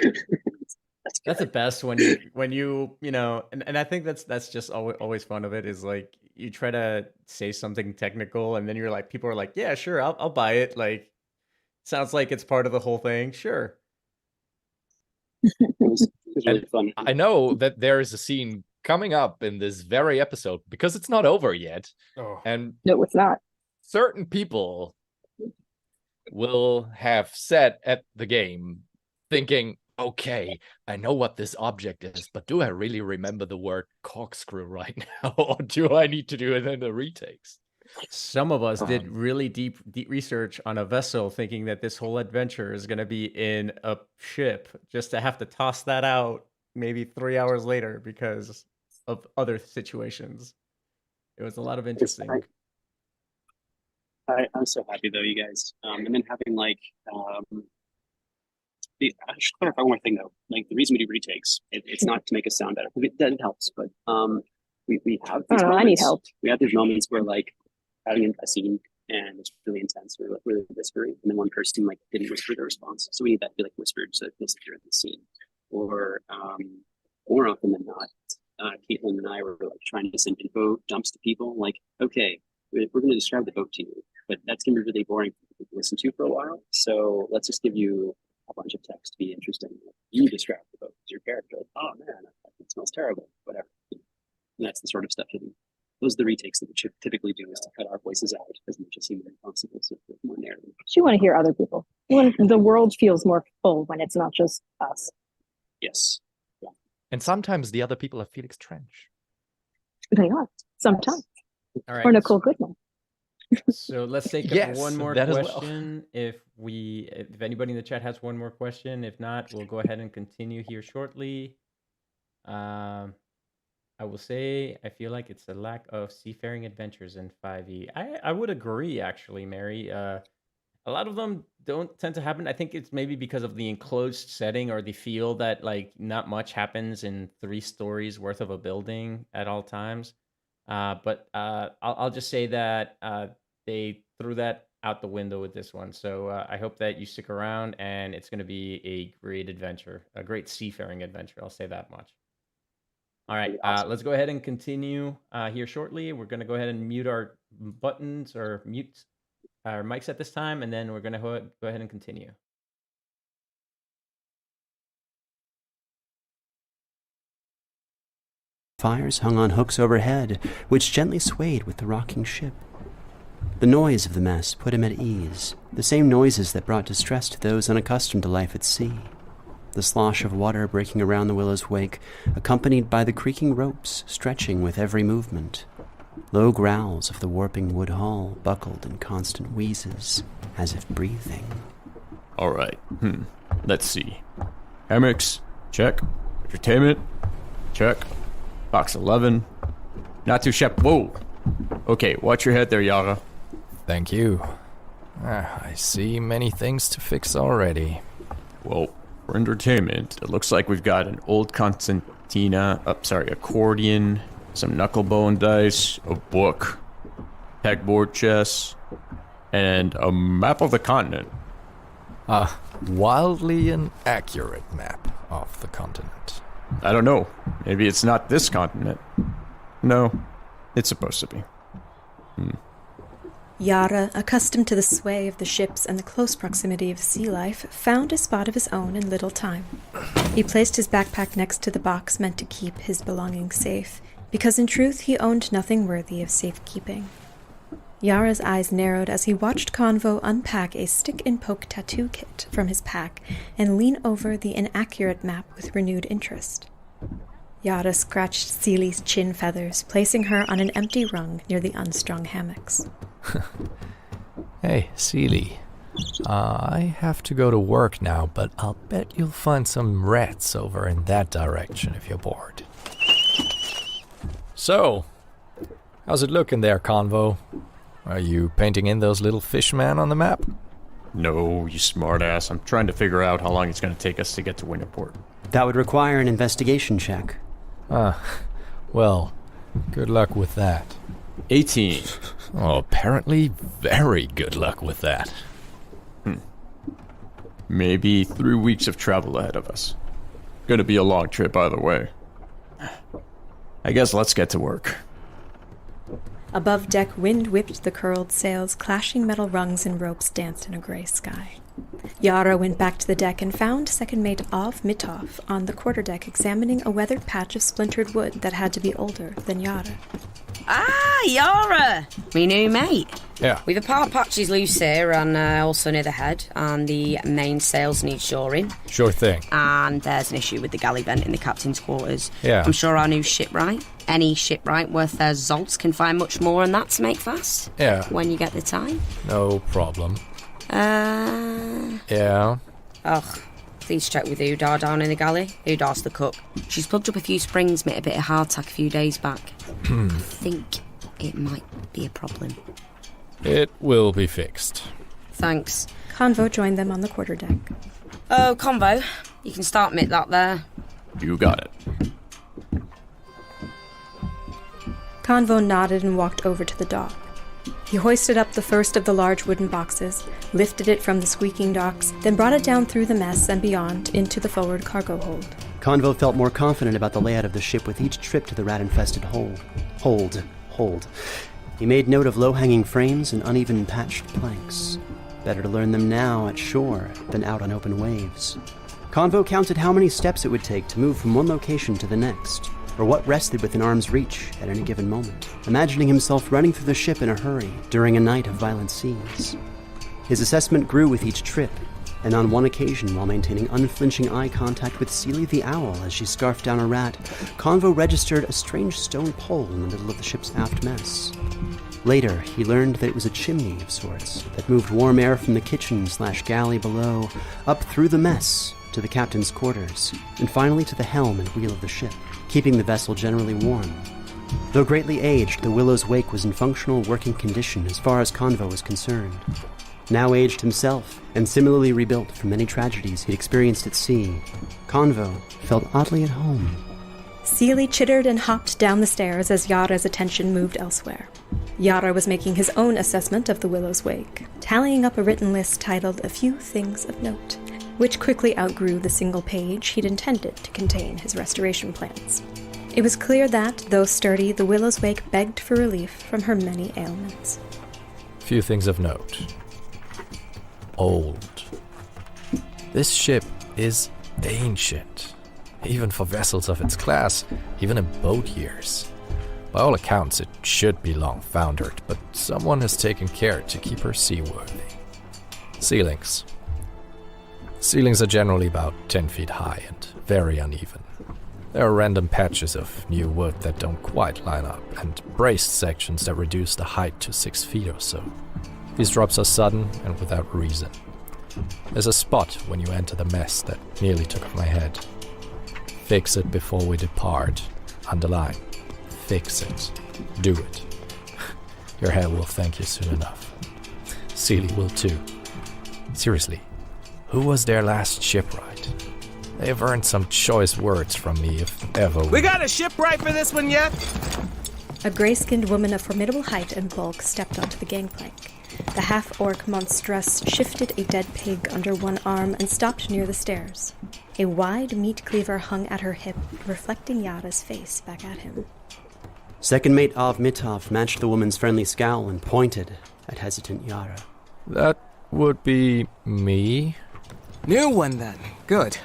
That's the best when you know, and I think that's just always fun of it is like you try to say something technical and then you're like, people are like, yeah, sure, I'll buy it. Like, sounds like it's part of the whole thing. Sure. It was really fun. I know that there is a scene coming up in this very episode because it's not over yet. Oh. And no, it's not. Certain people will have sat at the game thinking, okay, I know what this object is, but do I really remember the word corkscrew right now? Or do I need to do it in the retakes? Some of us did really deep research on a vessel thinking that this whole adventure is going to be in a ship, just to have to toss that out maybe 3 hours later because of other situations. It was a lot of interesting. I'm so happy though, you guys. And then having like I should clarify one more thing though. Like the reason we do retakes, it's not to make us sound better. That helps, but we have these moments. I need help. We have these moments where like having a scene and it's really intense or like really whispery, and then one person like didn't whisper their response, so we need that to be like whispered so it feels like you're in the scene. Or more often than not, Caitlin and I were like trying to send info dumps to people. Like, okay, we're going to describe the boat to you, but that's going to be really boring for people to listen to for a while. So let's just give you a bunch of text to be interesting. You describe the boat as your character. Like, oh man, it smells terrible. Whatever. And that's the sort of stuff that those are the retakes that we should typically do, is to cut our voices out as much as humanly possible, so there's more narrative. You want to hear other people. The world feels more full when it's not just us. Yes. Yeah. And sometimes the other people are Felix Trench. They are sometimes. All right. Or Nicole Goodman. So let's take Yes, one more that as well. question. If anybody in the chat has one more question, if not, we'll go ahead and continue here shortly. I will say I feel like it's a lack of seafaring adventures in 5e. I would agree, actually, Mary. A lot of them don't tend to happen. I think it's maybe because of the enclosed setting or the feel that like not much happens in 3 stories worth of a building at all times. But I'll just say that they threw that out the window with this one. So I hope that you stick around, and it's going to be a great adventure, a great seafaring adventure. I'll say that much. All right, let's go ahead and continue here shortly. We're going to go ahead and mute our buttons or mute our mics at this time, and then we're going to go ahead and continue. Fires hung on hooks overhead, which gently swayed with the rocking ship. The noise of the mess put him at ease, the same noises that brought distress to those unaccustomed to life at sea. The slosh of water breaking around the Willow's wake, accompanied by the creaking ropes stretching with every movement. Low growls of the warping wood hull buckled in constant wheezes, as if breathing. All right. Let's see. Hammocks, check. Entertainment, check. Box 11. Not too sharp. Whoa. Okay, watch your head there, Yara. Thank you. I see many things to fix already. Well, for entertainment, it looks like we've got an old accordion, some knucklebone dice, a book, pegboard chess, and a map of the continent. A wildly inaccurate map of the continent. I don't know. Maybe it's not this continent. No, it's supposed to be. Yara, accustomed to the sway of the ships and the close proximity of sea life, found a spot of his own in little time. He placed his backpack next to the box meant to keep his belongings safe, because in truth he owned nothing worthy of safekeeping. Yara's eyes narrowed as he watched Convo unpack a stick-and-poke tattoo kit from his pack and lean over the inaccurate map with renewed interest. Yara scratched Seely's chin feathers, placing her on an empty rung near the unstrung hammocks. Hey, Seely. I have to go to work now, but I'll bet you'll find some rats over in that direction if you're bored. So, how's it looking there, Convo? Are you painting in those little fishmen on the map? No, you smartass. I'm trying to figure out how long it's going to take us to get to Winterport. That would require an investigation check. Well, good luck with that. 18. Oh, apparently very good luck with that. Maybe 3 weeks of travel ahead of us. Gonna be a long trip either way. I guess let's get to work. Above deck, wind whipped the curled sails, clashing metal rungs and ropes danced in a gray sky. Yara went back to the deck and found second mate Av Mitov on the quarterdeck examining a weathered patch of splintered wood that had to be older than Yara. Ah, Yara! Me new mate. Yeah. We've a part patches loose here and also near the head, and the main sails need shoring. Sure thing. And there's an issue with the galley vent in the captain's quarters. Yeah. I'm sure our new shipwright, any shipwright worth their zolts, can find much more than that to make fast. Yeah. When you get the time. No problem. Yeah. Ugh. Please check with Udar down in the galley. Udar's the cook. She's plugged up a few springs, made a bit of hardtack a few days back. I think it might be a problem. It will be fixed. Thanks. Convo joined them on the quarterdeck. Oh, Convo, you can start mitt that there. You got it. Convo nodded and walked over to the dock. He hoisted up the first of the large wooden boxes, lifted it from the squeaking docks, then brought it down through the mess and beyond into the forward cargo hold. Convo felt more confident about the layout of the ship with each trip to the rat-infested hold. He made note of low-hanging frames and uneven patched planks. Better to learn them now at shore than out on open waves. Convo counted how many steps it would take to move from one location to the next, or what rested within arm's reach at any given moment, imagining himself running through the ship in a hurry during a night of violent seas. His assessment grew with each trip, and on one occasion, while maintaining unflinching eye contact with Seely the owl as she scarfed down a rat, Convo registered a strange stone pole in the middle of the ship's aft mess. Later, he learned that it was a chimney of sorts that moved warm air from the kitchen/galley below, up through the mess to the captain's quarters, and finally to the helm and wheel of the ship, keeping the vessel generally warm. Though greatly aged, the Willow's Wake was in functional working condition as far as Convo was concerned. Now aged himself, and similarly rebuilt from many tragedies he'd experienced at sea, Convo felt oddly at home. Seely chittered and hopped down the stairs as Yara's attention moved elsewhere. Yara was making his own assessment of the Willow's Wake, tallying up a written list titled A Few Things of Note, which quickly outgrew the single page he'd intended to contain his restoration plans. It was clear that, though sturdy, the Willow's Wake begged for relief from her many ailments. Few things of note. Old. This ship is ancient, even for vessels of its class, even in boat years. By all accounts, it should be long foundered, but someone has taken care to keep her seaworthy. Ceilings. Ceilings are generally about 10 feet high and very uneven. There are random patches of new wood that don't quite line up, and braced sections that reduce the height to 6 feet or so. These drops are sudden and without reason. There's a spot when you enter the mess that nearly took off my head. Fix it before we depart. Underline. Fix it. Do it. Your head will thank you soon enough. Seely will too. Seriously, who was their last shipwright? They have earned some choice words from me, if ever. We got a shipwright for this one yet? A gray-skinned woman of formidable height and bulk stepped onto the gangplank. The half-orc monstress shifted a dead pig under one arm and stopped near the stairs. A wide meat cleaver hung at her hip, reflecting Yara's face back at him. Second mate Av Mitov matched the woman's friendly scowl and pointed at hesitant Yara. That would be me. New one then. Good.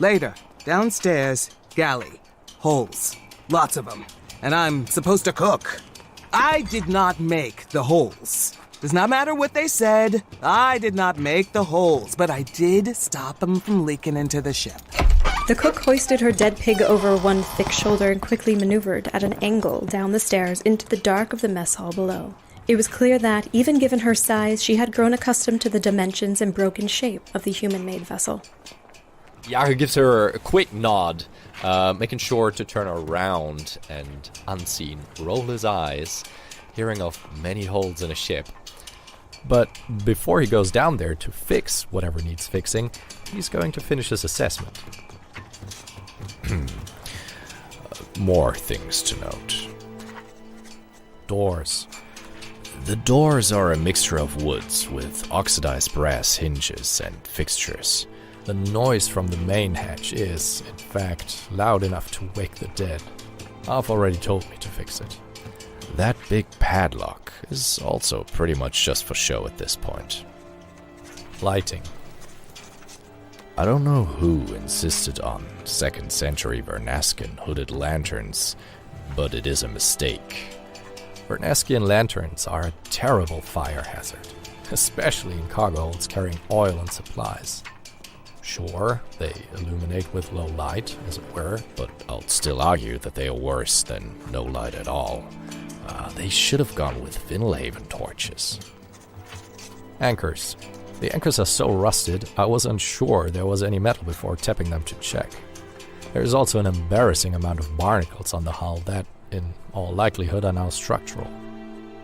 Later, downstairs, galley. Holes. Lots of them. And I'm supposed to cook. I did not make the holes. Does not matter what they said. I did not make the holes, but I did stop them from leaking into the ship. The cook hoisted her dead pig over one thick shoulder and quickly maneuvered at an angle down the stairs into the dark of the mess hall below. It was clear that, even given her size, she had grown accustomed to the dimensions and broken shape of the human-made vessel. Yara gives her a quick nod, making sure to turn around and, unseen, roll his eyes, hearing of many holes in a ship. But before he goes down there to fix whatever needs fixing, he's going to finish his assessment. More things to note. Doors. The doors are a mixture of woods with oxidized brass hinges and fixtures. The noise from the main hatch is, in fact, loud enough to wake the dead. Alf already told me to fix it. That big padlock is also pretty much just for show at this point. Lighting. I don't know who insisted on 2nd century Vernascan hooded lanterns, but it is a mistake. Vernascian lanterns are a terrible fire hazard, especially in cargo holds carrying oil and supplies. Sure, they illuminate with low light, as it were, but I'll still argue that they are worse than no light at all. They should have gone with Vinalhaven torches. Anchors. The anchors are so rusted, I was unsure there was any metal before tapping them to check. There is also an embarrassing amount of barnacles on the hull that, in all likelihood, are now structural.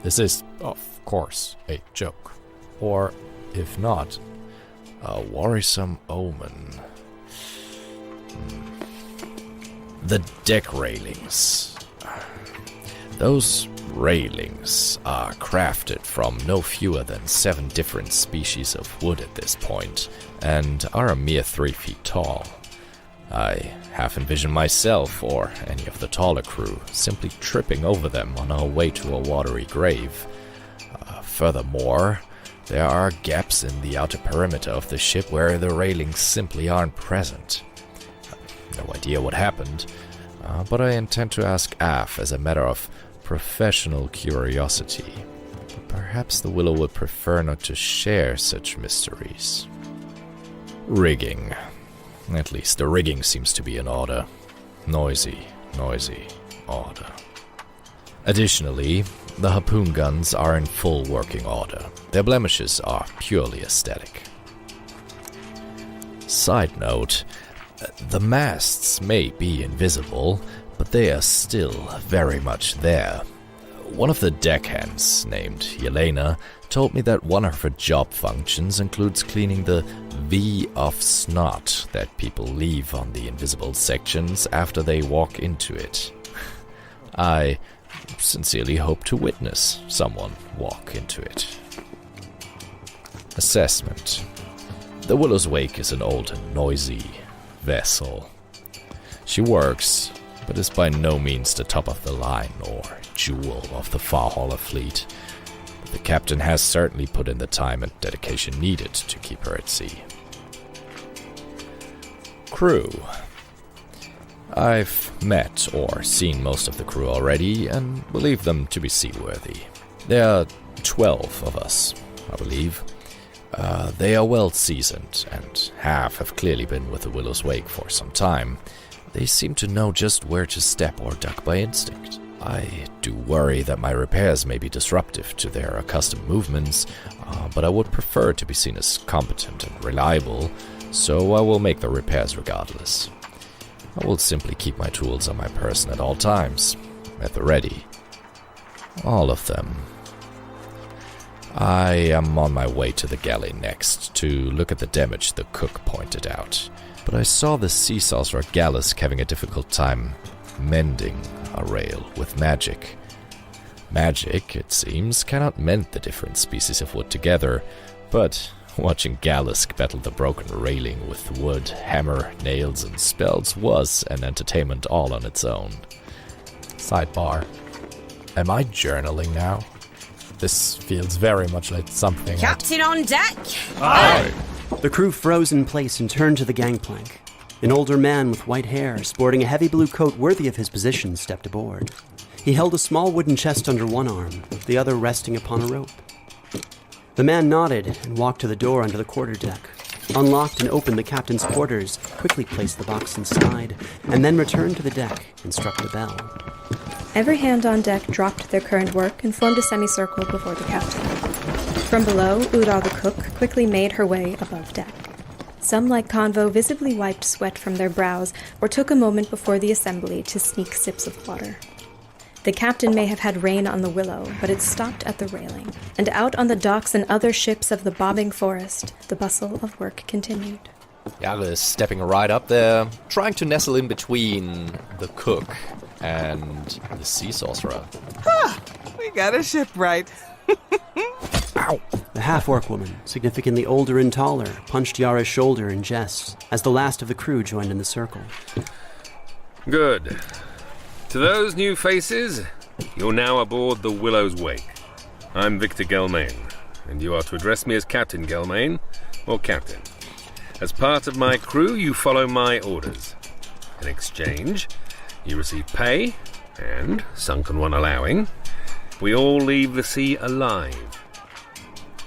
This is, of course, a joke. Or, if not, a worrisome omen. The deck railings. Those railings are crafted from no fewer than 7 different species of wood at this point, and are a mere 3 feet tall. I half envision myself, or any of the taller crew, simply tripping over them on our way to a watery grave. Furthermore, there are gaps in the outer perimeter of the ship where the railings simply aren't present. No idea what happened, but I intend to ask Af as a matter of professional curiosity. But perhaps the Willow would prefer not to share such mysteries. Rigging. At least the rigging seems to be in order. Noisy order. Additionally, the harpoon guns are in full working order. Their blemishes are purely aesthetic. Side note, the masts may be invisible, but they are still very much there. One of the deckhands, named Yelena, told me that one of her job functions includes cleaning the V of snot that people leave on the invisible sections after they walk into it. I sincerely hope to witness someone walk into it. Assessment. The Willow's Wake is an old and noisy vessel. She works, but is by no means the top of the line or jewel of the far hauler fleet. But the captain has certainly put in the time and dedication needed to keep her at sea. Crew. I've met or seen most of the crew already and believe them to be seaworthy. There are 12 of us, I believe. They are well seasoned, and half have clearly been with the Willow's Wake for some time. They seem to know just where to step or duck by instinct. I do worry that my repairs may be disruptive to their accustomed movements, but I would prefer to be seen as competent and reliable, so I will make the repairs regardless. I will simply keep my tools on my person at all times, at the ready. All of them. I am on my way to the galley next to look at the damage the cook pointed out, but I saw the sea saucer Gallus having a difficult time mending a rail with magic. Magic, it seems, cannot mend the different species of wood together, but watching Gallus battle the broken railing with wood, hammer, nails, and spells was an entertainment all on its own. Sidebar. Am I journaling now? This feels very much like something. Captain on deck! Aye! The crew froze in place and turned to the gangplank. An older man with white hair, sporting a heavy blue coat worthy of his position, stepped aboard. He held a small wooden chest under one arm, the other resting upon a rope. The man nodded and walked to the door under the quarterdeck, unlocked and opened the captain's quarters, quickly placed the box inside, and then returned to the deck and struck the bell. Every hand on deck dropped their current work and formed a semicircle before the captain. From below, Uda the cook quickly made her way above deck. Some, like Convo, visibly wiped sweat from their brows or took a moment before the assembly to sneak sips of water. The captain may have had rein on the Willow, but it stopped at the railing, and out on the docks and other ships of the bobbing forest, the bustle of work continued. Yaga is stepping right up there, trying to nestle in between the cook and the sea sorcerer. We got a ship right. Ow! The half-orc woman, significantly older and taller, punched Yara's shoulder in jest as the last of the crew joined in the circle. Good. To those new faces, you're now aboard the Willow's Wake. I'm Victor Gelmain, and you are to address me as Captain Gelmain, or Captain. As part of my crew, you follow my orders. In exchange, you receive pay, and, sunken one allowing, we all leave the sea alive.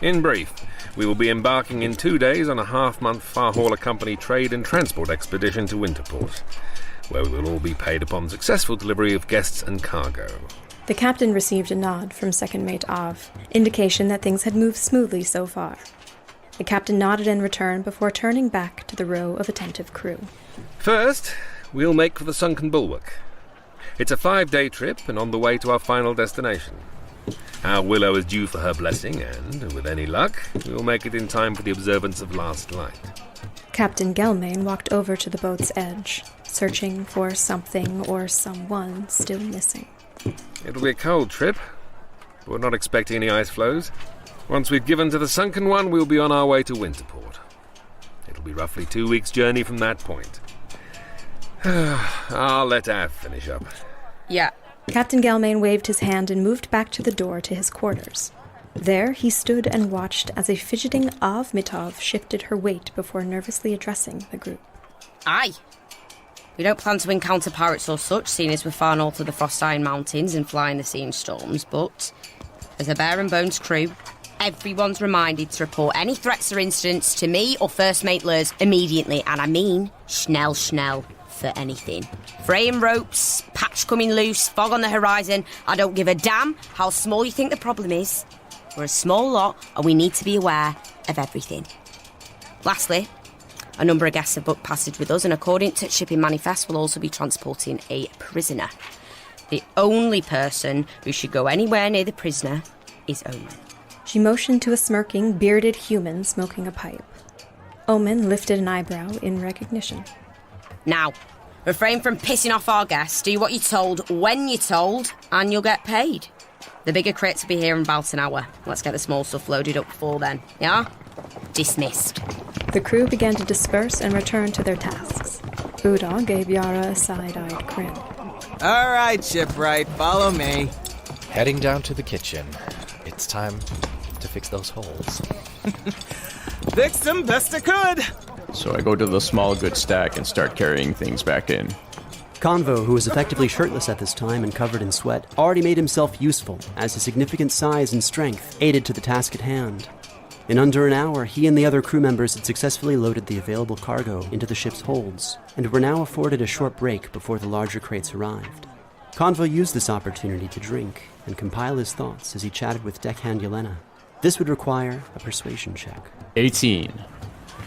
In brief, we will be embarking in 2 days on a half-month far-hauler company trade and transport expedition to Winterport, where we will all be paid upon successful delivery of guests and cargo. The captain received a nod from second mate Av, indication that things had moved smoothly so far. The captain nodded in return before turning back to the row of attentive crew. First, we'll make for the Sunken Bulwark. It's a 5-day trip and on the way to our final destination. Our Willow is due for her blessing and, with any luck, we'll make it in time for the observance of Last Light. Captain Gelmain walked over to the boat's edge, searching for something or someone still missing. It'll be a cold trip, but we're not expecting any ice floes. Once we've given to the Sunken One, we'll be on our way to Winterport. It'll be roughly 2 weeks' journey from that point. I'll let Av finish up. Yeah. Captain Gelmain waved his hand and moved back to the door to his quarters. There he stood and watched as a fidgeting Av Mitov shifted her weight before nervously addressing the group. Aye. We don't plan to encounter pirates or such, seeing as we're far north of the Frost Iron Mountains and flying the sea in storms, but as a Bare and Bones crew, everyone's reminded to report any threats or incidents to me or First Mate Lurs immediately, and I mean schnell. for anything. Fraying ropes, patch coming loose, fog on the horizon. I don't give a damn how small you think the problem is. We're a small lot and we need to be aware of everything. Lastly, a number of guests have booked passage with us, and according to Shipping Manifest, we'll also be transporting a prisoner. The only person who should go anywhere near the prisoner is Omen. She motioned to a smirking, bearded human smoking a pipe. Omen lifted an eyebrow in recognition. Now, refrain from pissing off our guests, do what you're told, when you're told, and you'll get paid. The bigger crates will be here in about an hour. Let's get the small stuff loaded up before then, yeah? Dismissed. The crew began to disperse and return to their tasks. Udal gave Yara a side-eyed grin. All right, shipwright, follow me. Heading down to the kitchen. It's time to fix those holes. Fix them best I could. So I go to the small goods stack and start carrying things back in. Convo, who was effectively shirtless at this time and covered in sweat, already made himself useful, as his significant size and strength aided to the task at hand. In under an hour, he and the other crew members had successfully loaded the available cargo into the ship's holds, and were now afforded a short break before the larger crates arrived. Convo used this opportunity to drink and compile his thoughts as he chatted with deckhand Yelena. This would require a persuasion check. 18.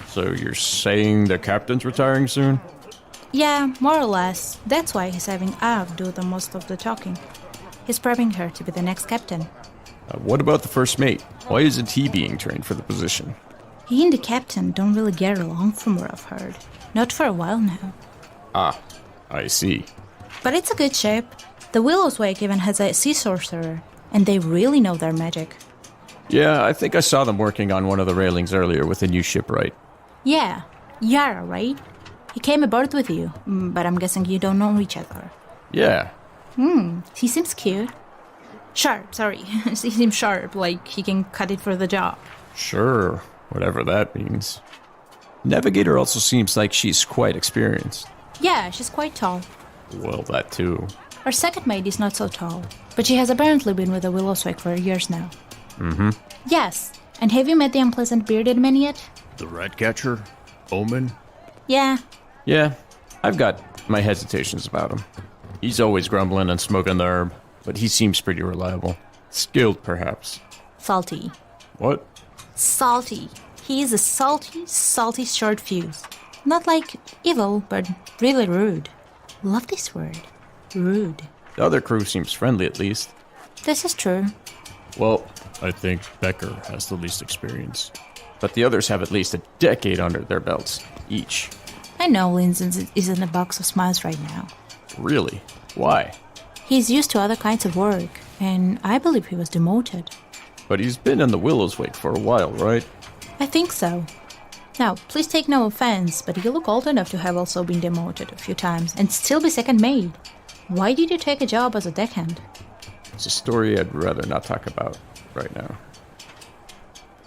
So you're saying the captain's retiring soon? Yeah, more or less. That's why he's having Av do the most of the talking. He's prepping her to be the next captain. What about the first mate? Why isn't he being trained for the position? He and the captain don't really get along from what I've heard. Not for a while now. Ah, I see. But it's a good ship. The Willow's Wake even has a sea sorcerer, and they really know their magic. Yeah, I think I saw them working on one of the railings earlier with a new shipwright. Yeah, Yara, right? He came aboard with you, but I'm guessing you don't know each other. Yeah. He seems cute. Sharp, sorry. He seems sharp, like he can cut it for the job. Sure, whatever that means. Navigator also seems like she's quite experienced. Yeah, she's quite tall. Well, that too. Our second mate is not so tall, but she has apparently been with the Willow's Wake for years now. Mm-hmm. Yes, and have you met the unpleasant bearded man yet? The Ratcatcher? Omen? Yeah. Yeah, I've got my hesitations about him. He's always grumbling and smoking the herb, but he seems pretty reliable. Skilled, perhaps. Salty. What? Salty. He is a salty short fuse. Not like evil, but really rude. Love this word. Rude. The other crew seems friendly, at least. This is true. Well, I think Becker has the least experience. But the others have at least a decade under their belts, each. I know Linson is in a box of smiles right now. Really? Why? He's used to other kinds of work, and I believe he was demoted. But he's been in the Willow's Wake for a while, right? I think so. Now, please take no offense, but you look old enough to have also been demoted a few times and still be second mate. Why did you take a job as a deckhand? It's a story I'd rather not talk about right now.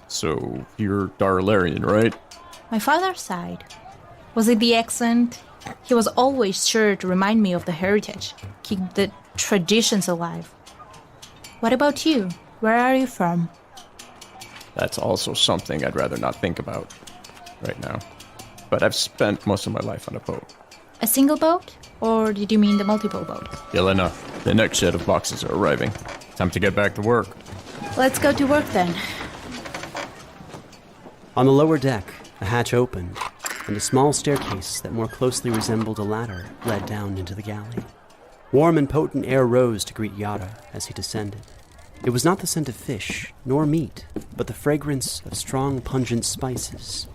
So, you're Darlarian, right? My father's side. Was it the accent? He was always sure to remind me of the heritage, keep the traditions alive. What about you? Where are you from? That's also something I'd rather not think about right now. But I've spent most of my life on a boat. A single boat? Or did you mean the multiple boat? Yelena, the next set of boxes are arriving. Time to get back to work. Let's go to work then. On the lower deck, a hatch opened, and a small staircase that more closely resembled a ladder led down into the galley. Warm and potent air rose to greet Yara as he descended. It was not the scent of fish, nor meat, but the fragrance of strong, pungent spices.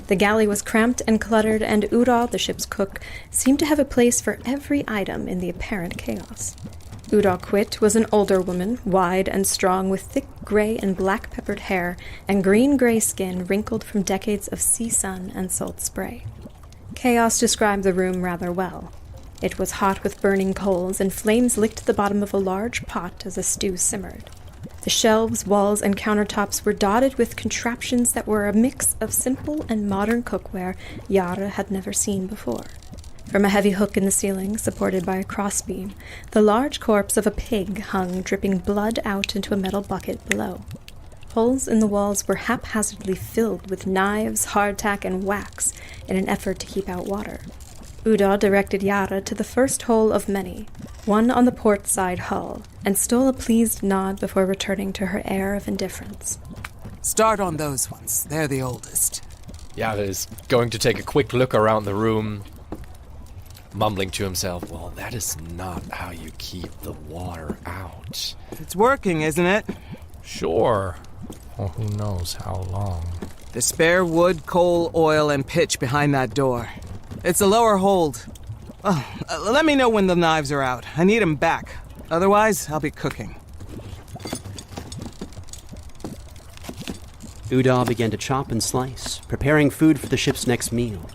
The galley was cramped and cluttered, and Udal, the ship's cook, seemed to have a place for every item in the apparent chaos. Udal Quit was an older woman, wide and strong, with thick gray and black-peppered hair and green-gray skin wrinkled from decades of sea sun and salt spray. Chaos described the room rather well. It was hot with burning coals, and flames licked the bottom of a large pot as a stew simmered. The shelves, walls, and countertops were dotted with contraptions that were a mix of simple and modern cookware Yara had never seen before. From a heavy hook in the ceiling, supported by a crossbeam, the large corpse of a pig hung, dripping blood out into a metal bucket below. Holes in the walls were haphazardly filled with knives, hardtack, and wax in an effort to keep out water. Uda directed Yara to the first hole of many, one on the port side hull, and stole a pleased nod before returning to her air of indifference. Start on those ones. They're the oldest. Yara is going to take a quick look around the room, mumbling to himself, well, that is not how you keep the water out. It's working, isn't it? Sure. Or who knows how long. The spare wood, coal, oil, and pitch behind that door. It's a lower hold. Let me know when the knives are out. I need them back. Otherwise, I'll be cooking. Uda began to chop and slice, preparing food for the ship's next meal.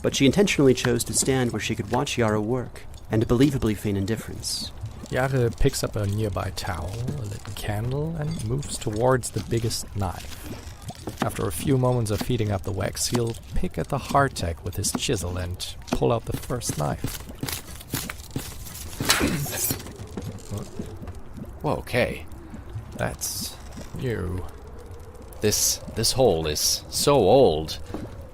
But she intentionally chose to stand where she could watch Yara work, and believably feign indifference. Yara picks up a nearby towel, a lit candle, and moves towards the biggest knife. After a few moments of heating up the wax, he'll pick at the hardtack with his chisel and pull out the first knife. Whoa, okay. That's new. This hole is so old.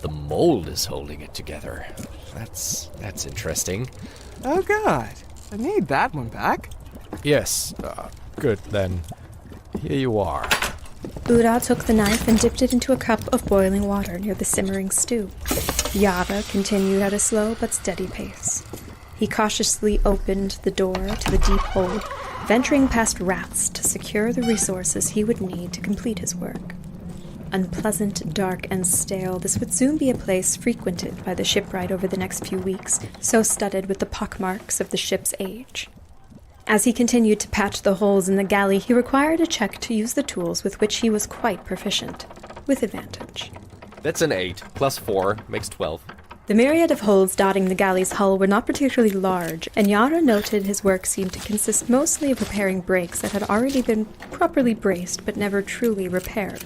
The mold is holding it together. That's interesting. Oh god, I need that one back. Yes, good then. Here you are. Uda took the knife and dipped it into a cup of boiling water near the simmering stew. Yara continued at a slow but steady pace. He cautiously opened the door to the deep hold, venturing past rats to secure the resources he would need to complete his work. Unpleasant, dark, and stale, this would soon be a place frequented by the shipwright over the next few weeks, so studded with the pockmarks of the ship's age. As he continued to patch the holes in the galley, he required a check to use the tools with which he was quite proficient, with advantage. That's an 8, plus 4, makes 12. The myriad of holes dotting the galley's hull were not particularly large, and Yara noted his work seemed to consist mostly of repairing breaks that had already been properly braced but never truly repaired.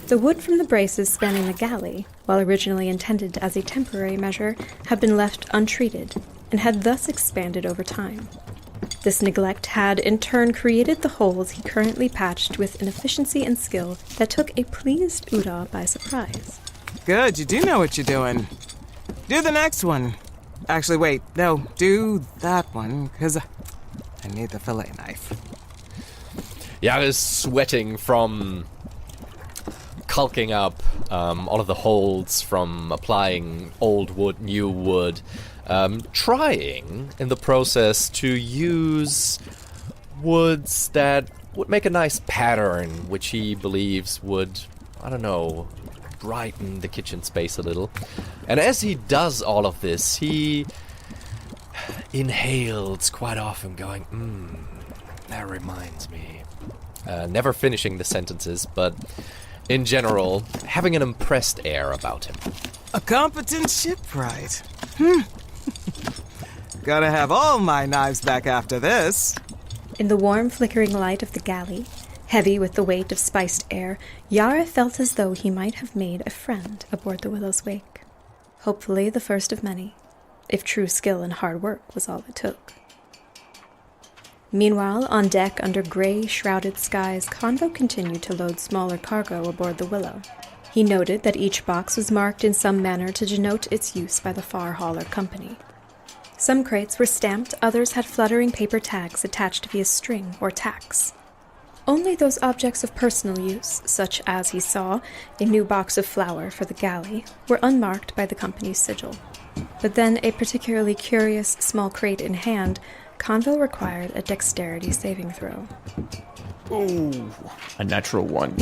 The wood from the braces spanning the galley, while originally intended as a temporary measure, had been left untreated, and had thus expanded over time. This neglect had, in turn, created the holes he currently patched with an efficiency and skill that took a pleased Uda by surprise. Good, you do know what you're doing. Do the next one. Actually, wait, no, do that one, because I need the fillet knife. Yara's sweating from caulking up all of the holes from applying old wood, new wood, trying in the process to use woods that would make a nice pattern, which he believes would, I don't know, brighten the kitchen space a little. And as he does all of this, he inhales quite often, going, that reminds me. Never finishing the sentences, but in general, having an impressed air about him. A competent shipwright. Gotta have all my knives back after this. In the warm, flickering light of the galley, heavy with the weight of spiced air, Yara felt as though he might have made a friend aboard the Willow's Wake. Hopefully the first of many, if true skill and hard work was all it took. Meanwhile, on deck under gray, shrouded skies, Convo continued to load smaller cargo aboard the Willow. He noted that each box was marked in some manner to denote its use by the far hauler company. Some crates were stamped, others had fluttering paper tags attached via string or tacks. Only those objects of personal use, such as he saw, a new box of flour for the galley, were unmarked by the company's sigil. But then a particularly curious small crate in hand, Convo required a dexterity saving throw. Ooh, a natural 1.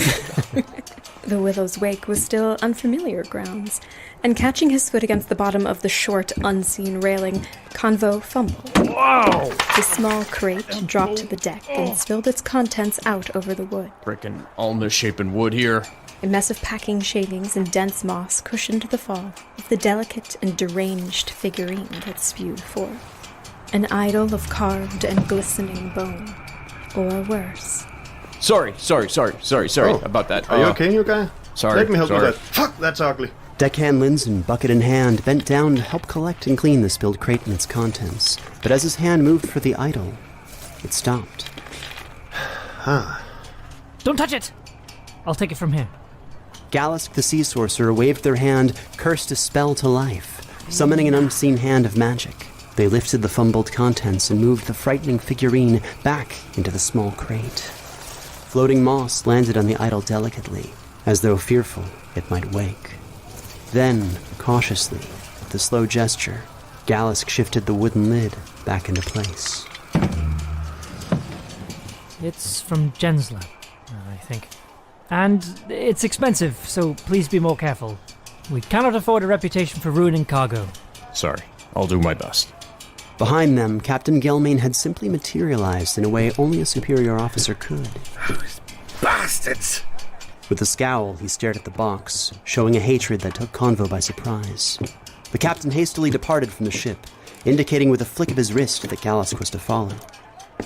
The Willow's Wake was still unfamiliar grounds, and catching his foot against the bottom of the short, unseen railing, Convo fumbled. Whoa! The small crate dropped to the deck and spilled its contents out over the wood. Frickin' almond-shaping wood here. A mess of packing shavings and dense moss cushioned the fall of the delicate and deranged figurine that spewed forth. An idol of carved and glistening bone. Or worse. Sorry about that. Are you okay, you guy? Sorry. Let me help you with that. Fuck, that's ugly. Deckhand Linson, bucket in hand, bent down to help collect and clean the spilled crate and its contents. But as his hand moved for the idol, it stopped. Don't touch it! I'll take it from here. Galisk the Sea Sorcerer waved their hand, cursed a spell to life. Summoning an unseen hand of magic, they lifted the fumbled contents and moved the frightening figurine back into the small crate. Floating moss landed on the idol delicately, as though fearful it might wake. Then, cautiously, with a slow gesture, Galisk shifted the wooden lid back into place. It's from Jen's lab, I think. And it's expensive, so please be more careful. We cannot afford a reputation for ruining cargo. Sorry, I'll do my best. Behind them, Captain Gelmain had simply materialized in a way only a superior officer could. Bastards! With a scowl, he stared at the box, showing a hatred that took Convo by surprise. The captain hastily departed from the ship, indicating with a flick of his wrist that Galisk was to follow.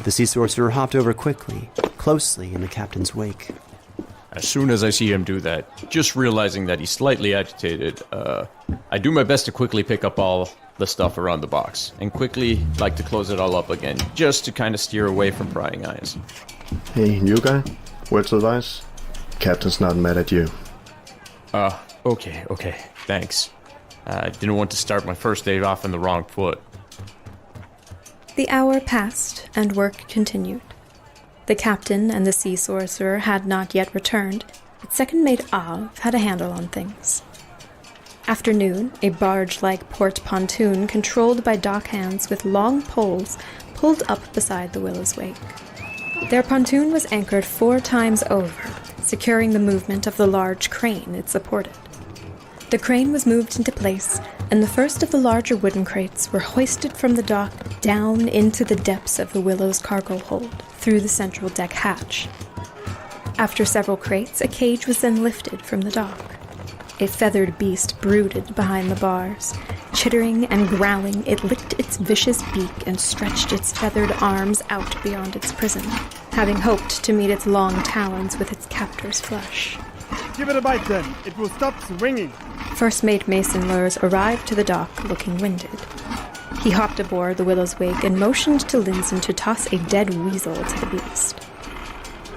The sea sorcerer hopped over quickly, closely in the captain's wake. As soon as I see him do that, just realizing that he's slightly agitated, I do my best to quickly pick up all the stuff around the box, and quickly like to close it all up again, just to kind of steer away from prying eyes. Hey, new guy. Words of advice? Captain's not mad at you. Okay, thanks. I didn't want to start my first day off on the wrong foot. The hour passed, and work continued. The captain and the sea sorcerer had not yet returned, but second mate Av had a handle on things. Afternoon, a barge-like port pontoon controlled by dockhands with long poles pulled up beside the Willow's Wake. Their pontoon was anchored 4 times over, securing the movement of the large crane it supported. The crane was moved into place, and the first of the larger wooden crates were hoisted from the dock down into the depths of the Willow's cargo hold, through the central deck hatch. After several crates, a cage was then lifted from the dock. A feathered beast brooded behind the bars. Chittering and growling, it licked its vicious beak and stretched its feathered arms out beyond its prison, having hoped to meet its long talons with its captor's flesh. Give it a bite then. It will stop swinging. First Mate Mason Lurs arrived to the dock looking winded. He hopped aboard the Willow's Wake and motioned to Linson to toss a dead weasel to the beast.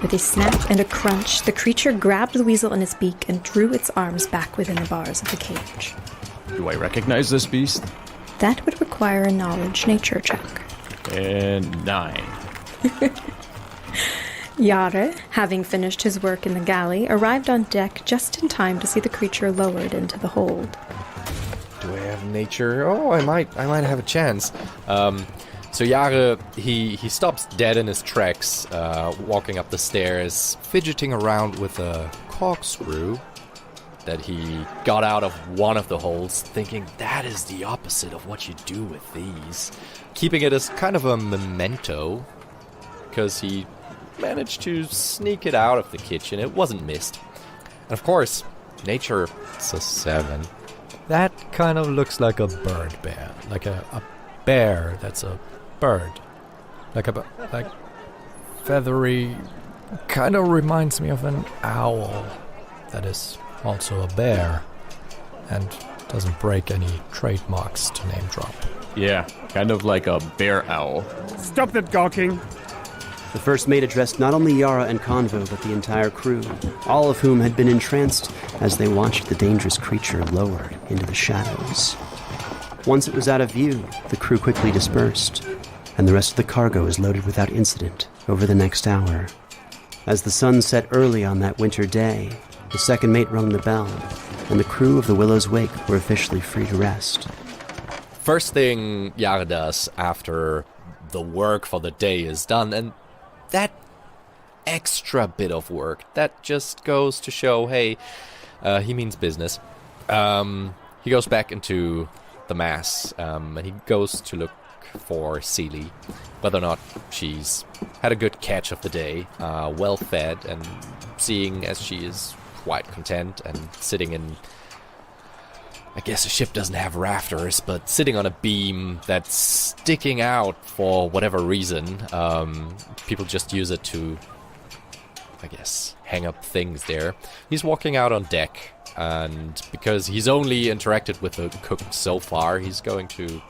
With a snap and a crunch, the creature grabbed the weasel in its beak and drew its arms back within the bars of the cage. Do I recognize this beast? That would require a knowledge nature check. And 9. Yare, having finished his work in the galley, arrived on deck just in time to see the creature lowered into the hold. Do I have nature? Oh, I might have a chance. So Yare, he stops dead in his tracks, walking up the stairs, fidgeting around with a corkscrew that he got out of one of the holes, thinking that is the opposite of what you do with these. Keeping it as kind of a memento, because he managed to sneak it out of the kitchen. It wasn't missed. And of course, nature, it's a 7. That kind of looks like a bird bear. Like a bear that's a bird. Like feathery. Kind of reminds me of an owl that is also a bear. And doesn't break any trademarks to name drop. Yeah, kind of like a bear owl. Stop that gawking. The first mate addressed not only Yara and Convo, but the entire crew, all of whom had been entranced as they watched the dangerous creature lowered into the shadows. Once it was out of view, the crew quickly dispersed, and the rest of the cargo was loaded without incident over the next hour. As the sun set early on that winter day, the second mate rung the bell, and the crew of the Willow's Wake were officially free to rest. First thing Yara does after the work for the day is done, and that extra bit of work, that just goes to show, hey, he means business. He goes back into the mass, and he goes to look for Seely, whether or not she's had a good catch of the day, well fed, and seeing as she is quite content and sitting in, I guess a ship doesn't have rafters, but sitting on a beam that's sticking out for whatever reason. People just use it to, I guess, hang up things there. He's walking out on deck, and because he's only interacted with the cook so far, he's going to,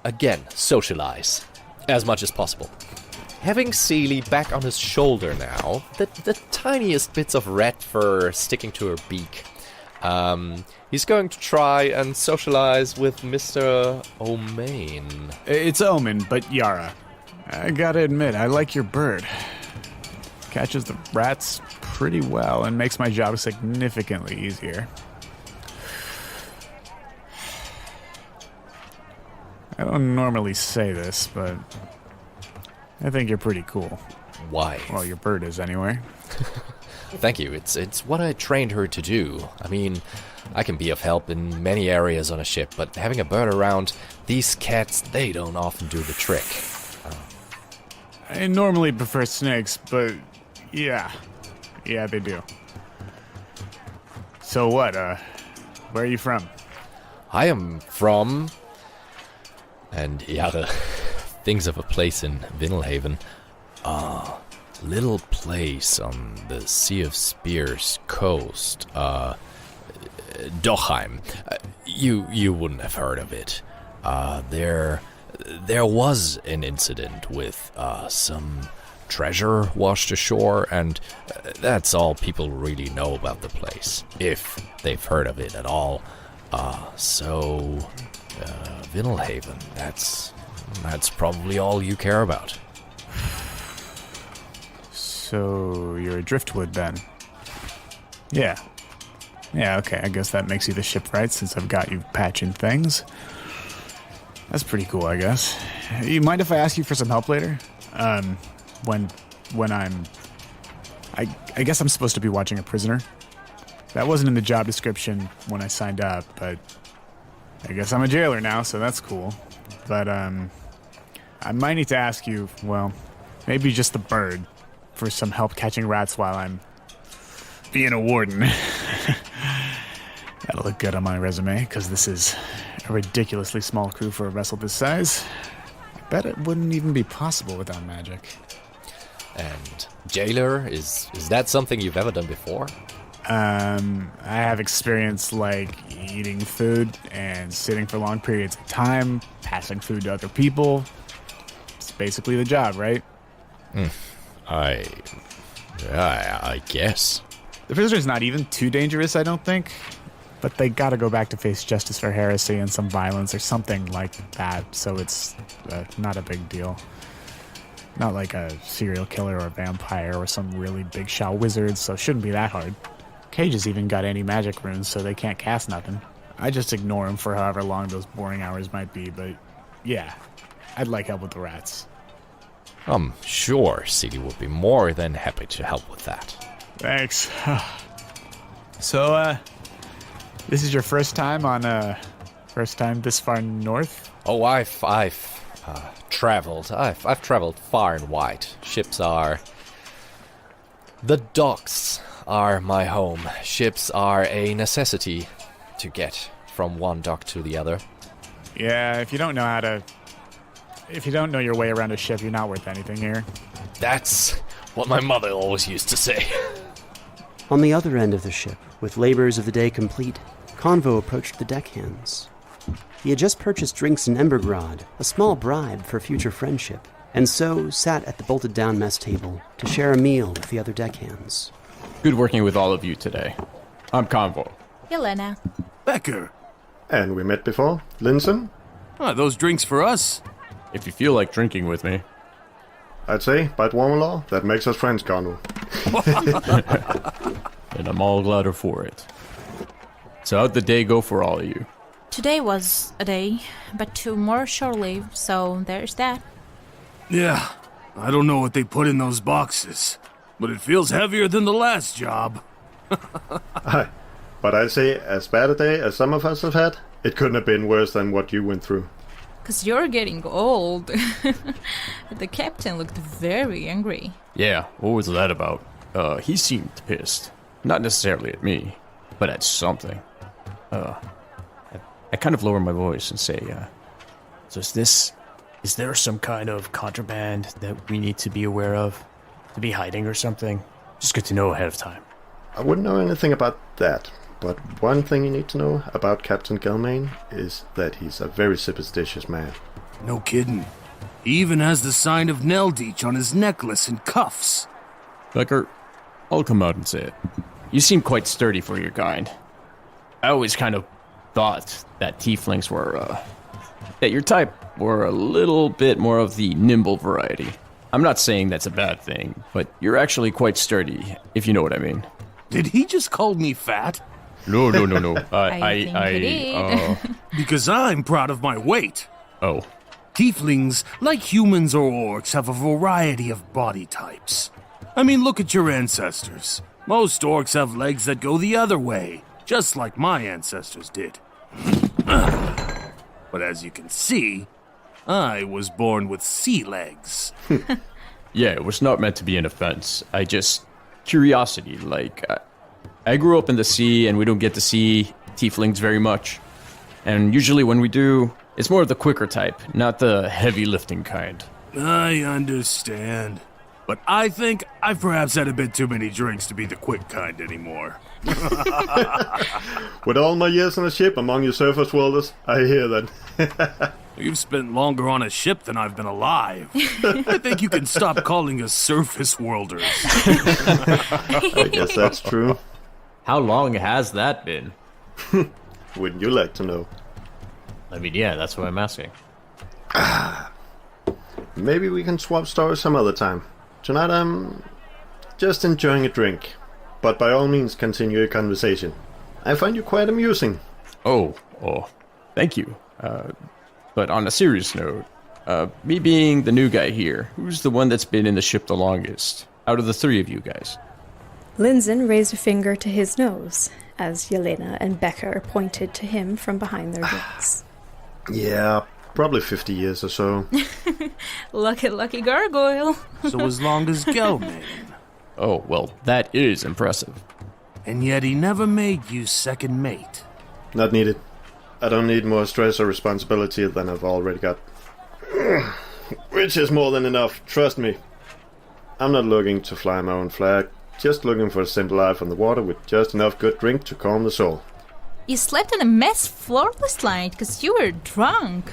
again, socialize as much as possible. Having Seely back on his shoulder now, the tiniest bits of rat fur sticking to her beak, He's going to try and socialize with Mr. O'Main. It's Omen, but Yara. I gotta admit, I like your bird. Catches the rats pretty well and makes my job significantly easier. I don't normally say this, but I think you're pretty cool. Why? Well, your bird is anyway. Thank you. It's what I trained her to do. I mean, I can be of help in many areas on a ship, but having a bird around, these cats, they don't often do the trick. I normally prefer snakes, but yeah, they do. So what, where are you from? I am from... And Yara thinks of a place in Vindelhaven. Little place on the Sea of Spears coast. Dochheim. You wouldn't have heard of it. There was an incident with some treasure washed ashore, and that's all people really know about the place, if they've heard of it at all. Vindelhaven, that's probably all you care about. So you're a driftwood then? Yeah, okay, I guess that makes you the shipwright since I've got you patching things. That's pretty cool, I guess. You mind if I ask you for some help later? When I'm... I guess I'm supposed to be watching a prisoner. That wasn't in the job description when I signed up, but I guess I'm a jailer now, so that's cool. But, I might need to ask you, well, maybe just the bird, for some help catching rats while I'm being a warden. That'll look good on my resume, because this is a ridiculously small crew for a vessel this size. I bet it wouldn't even be possible without magic. And jailer, is that something you've ever done before? I have experience like eating food and sitting for long periods of time, passing food to other people. It's basically the job, right? I guess. The prisoner's not even too dangerous, I don't think. But they gotta go back to face justice for heresy and some violence or something like that, so it's not a big deal. Not like a serial killer or a vampire or some really big shot wizard, so it shouldn't be that hard. Cage's even got anti-magic runes, so they can't cast nothing. I just ignore them for however long those boring hours might be, but yeah, I'd like help with the rats. I'm sure CD would be more than happy to help with that. Thanks. So, this is your first time this far north? Oh, I've traveled. I've traveled far and wide. The docks are my home. Ships are a necessity to get from one dock to the other. Yeah, if you don't know your way around a ship, you're not worth anything here. That's what my mother always used to say. On the other end of the ship, with labors of the day complete, Convo approached the deckhands. He had just purchased drinks in Embergrad, a small bribe for future friendship, and so sat at the bolted-down mess table to share a meal with the other deckhands. Good working with all of you today. I'm Convo. Helena. Becker. And we met before. Linson. Those drinks for us? If you feel like drinking with me. I'd say, by Dwarven law, that makes us friends, Convo. And I'm all gladder for it. So how'd the day go for all of you? Today was a day, but tomorrow shore leave, so there's that. Yeah, I don't know what they put in those boxes, but it feels heavier than the last job. Aye, but I'd say as bad a day as some of us have had, it couldn't have been worse than what you went through. 'Cause you're getting old. The captain looked very angry. Yeah, what was that about? He seemed pissed. Not necessarily at me, but at something. I kind of lower my voice and say, so is there some kind of contraband that we need to be aware of? To be hiding or something? Just good to know ahead of time. I wouldn't know anything about that, but one thing you need to know about Captain Gelmain is that he's a very superstitious man. No kidding. He even has the sign of Neldeach on his necklace and cuffs. Becker, I'll come out and say it. You seem quite sturdy for your kind. I always kind of thought that tieflings were, that your type were a little bit more of the nimble variety. I'm not saying that's a bad thing, but you're actually quite sturdy, if you know what I mean. Did he just call me fat? No. I think he did. Because I'm proud of my weight. Oh. Tieflings, like humans or orcs, have a variety of body types. I mean, look at your ancestors. Most orcs have legs that go the other way, just like my ancestors did. But as you can see, I was born with sea legs. Yeah, it was not meant to be an offense. Curiosity, I grew up in the sea and we don't get to see tieflings very much. And usually when we do, it's more of the quicker type, not the heavy lifting kind. I understand. But I think I've perhaps had a bit too many drinks to be the quick kind anymore. With all my years on a ship among you surface worlders, I hear that. You've spent longer on a ship than I've been alive. I think you can stop calling us surface worlders. I guess that's true. How long has that been? Wouldn't you like to know? I mean, yeah, that's what I'm asking. Maybe we can swap stories some other time. Tonight I'm just enjoying a drink. But by all means continue your conversation. I find you quite amusing. Oh, thank you. But on a serious note, me being the new guy here, who's the one that's been in the ship the longest, out of the three of you guys? Linzen raised a finger to his nose, as Yelena and Becker pointed to him from behind their drinks. Yeah, probably 50 years or so. Lucky gargoyle. So as long as Gelman. Oh, well, that is impressive. And yet he never made you second mate. Not needed. I don't need more stress or responsibility than I've already got. Which is more than enough, trust me. I'm not looking to fly my own flag, just looking for a simple life on the water with just enough good drink to calm the soul. You slept on a mess floor last night because you were drunk.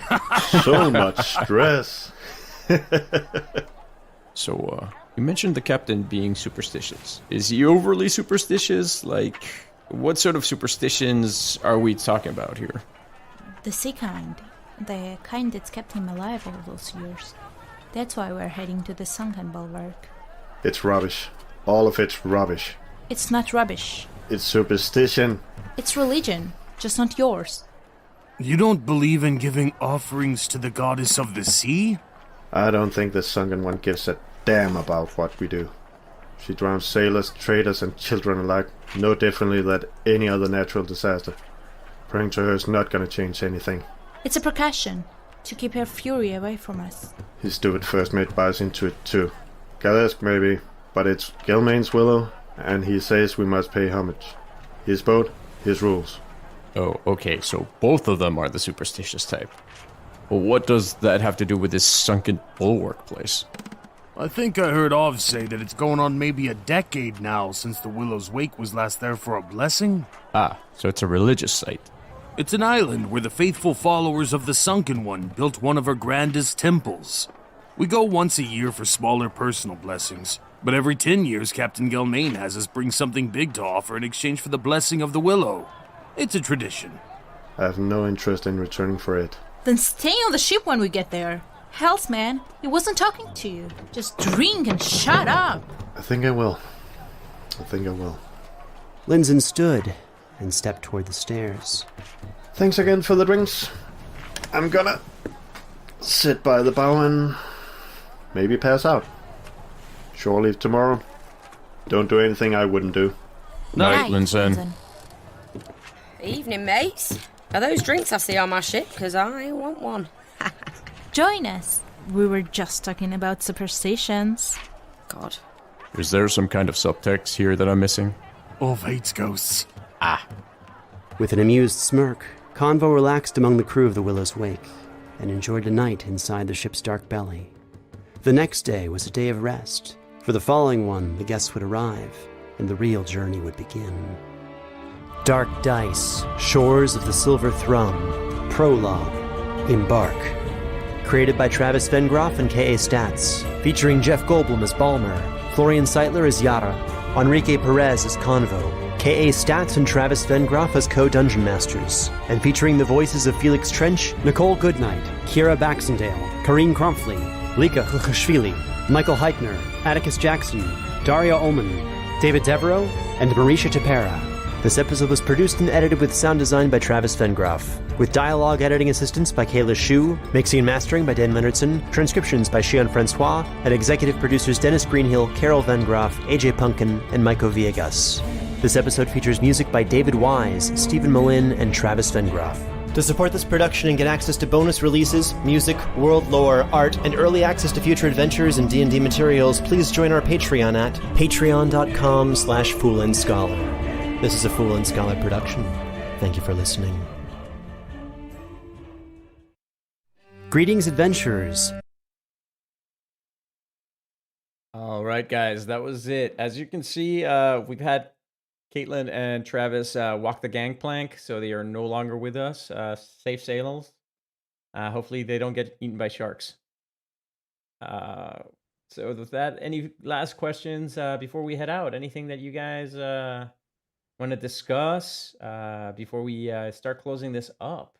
So much stress. So, you mentioned the captain being superstitious. Is he overly superstitious? What sort of superstitions are we talking about here? The sea kind. The kind that's kept him alive all those years. That's why we're heading to the sunken bulwark. It's rubbish. All of it's rubbish. It's not rubbish. It's superstition. It's religion, just not yours. You don't believe in giving offerings to the goddess of the sea? I don't think the sunken one gives a damn about what we do. She drowns sailors, traders, and children alike no differently than any other natural disaster. Praying to her is not going to change anything. It's a precaution to keep her fury away from us. His stupid first mate buys into it too. Galesk maybe, but it's Gelmain's willow, and he says we must pay homage. His boat, his rules. Oh, okay, so both of them are the superstitious type. Well, what does that have to do with this sunken bulwark place? I think I heard Ov say that it's going on maybe a decade now since the Willow's Wake was last there for a blessing. Ah, so it's a religious site. It's an island where the faithful followers of the Sunken One built one of her grandest temples. We go once a year for smaller personal blessings, but every 10 years Captain Gelmain has us bring something big to offer in exchange for the blessing of the Willow. It's a tradition. I have no interest in returning for it. Then stay on the ship when we get there. Hells, man, he wasn't talking to you. Just drink and shut up. I think I will. Linzen stood and stepped toward the stairs. Thanks again for the drinks. I'm gonna sit by the bow and maybe pass out. Shore leave tomorrow. Don't do anything I wouldn't do. Night, Linzen. Evening, mates. Are those drinks I see on my ship? Because I want one. Join us. We were just talking about superstitions. God. Is there some kind of subtext here that I'm missing? Ov hates ghosts. Ah. With an amused smirk, Convo relaxed among the crew of the Willow's Wake and enjoyed a night inside the ship's dark belly. The next day was a day of rest. For the following one, the guests would arrive, and the real journey would begin. Dark Dice, Shores of the Silver Thrum, Prologue, Embark. Created by Travis Vengroff and K.A. Stats, featuring Jeff Goldblum as Balmer, Florian Seitler as Yara, Enrique Perez as Convo, K.A. Stats and Travis Vengroff as co-dungeon masters, and featuring the voices of Felix Trench, Nicole Goodnight, Kira Baxendale, Karine Kromfli, Lika Khukhashvili, Michael Heitner, Atticus Jackson, Daria Ullman, David Devereaux, and Marisha Tapera. This episode was produced and edited with sound design by Travis Vengroff, with dialogue editing assistance by Kayla Shu, mixing and mastering by Dan Leonardson, transcriptions by Shion Francois, and executive producers Dennis Greenhill, Carol Vengroff, AJ Punkin, and Michael Villegas. This episode features music by David Wise, Stephen Malin, and Travis Vengroff. To support this production and get access to bonus releases, music, world lore, art, and early access to future adventures and D&D materials, please join our Patreon at patreon.com/foolandscholar. This is a Fool and Scholar production. Thank you for listening. Greetings, adventurers. All right, guys, that was it. As you can see, we've had Caitlin and Travis walk the gangplank, so they are no longer with us. Safe sails. Hopefully they don't get eaten by sharks. So with that, any last questions before we head out? Anything that you guys want to discuss before we start closing this up?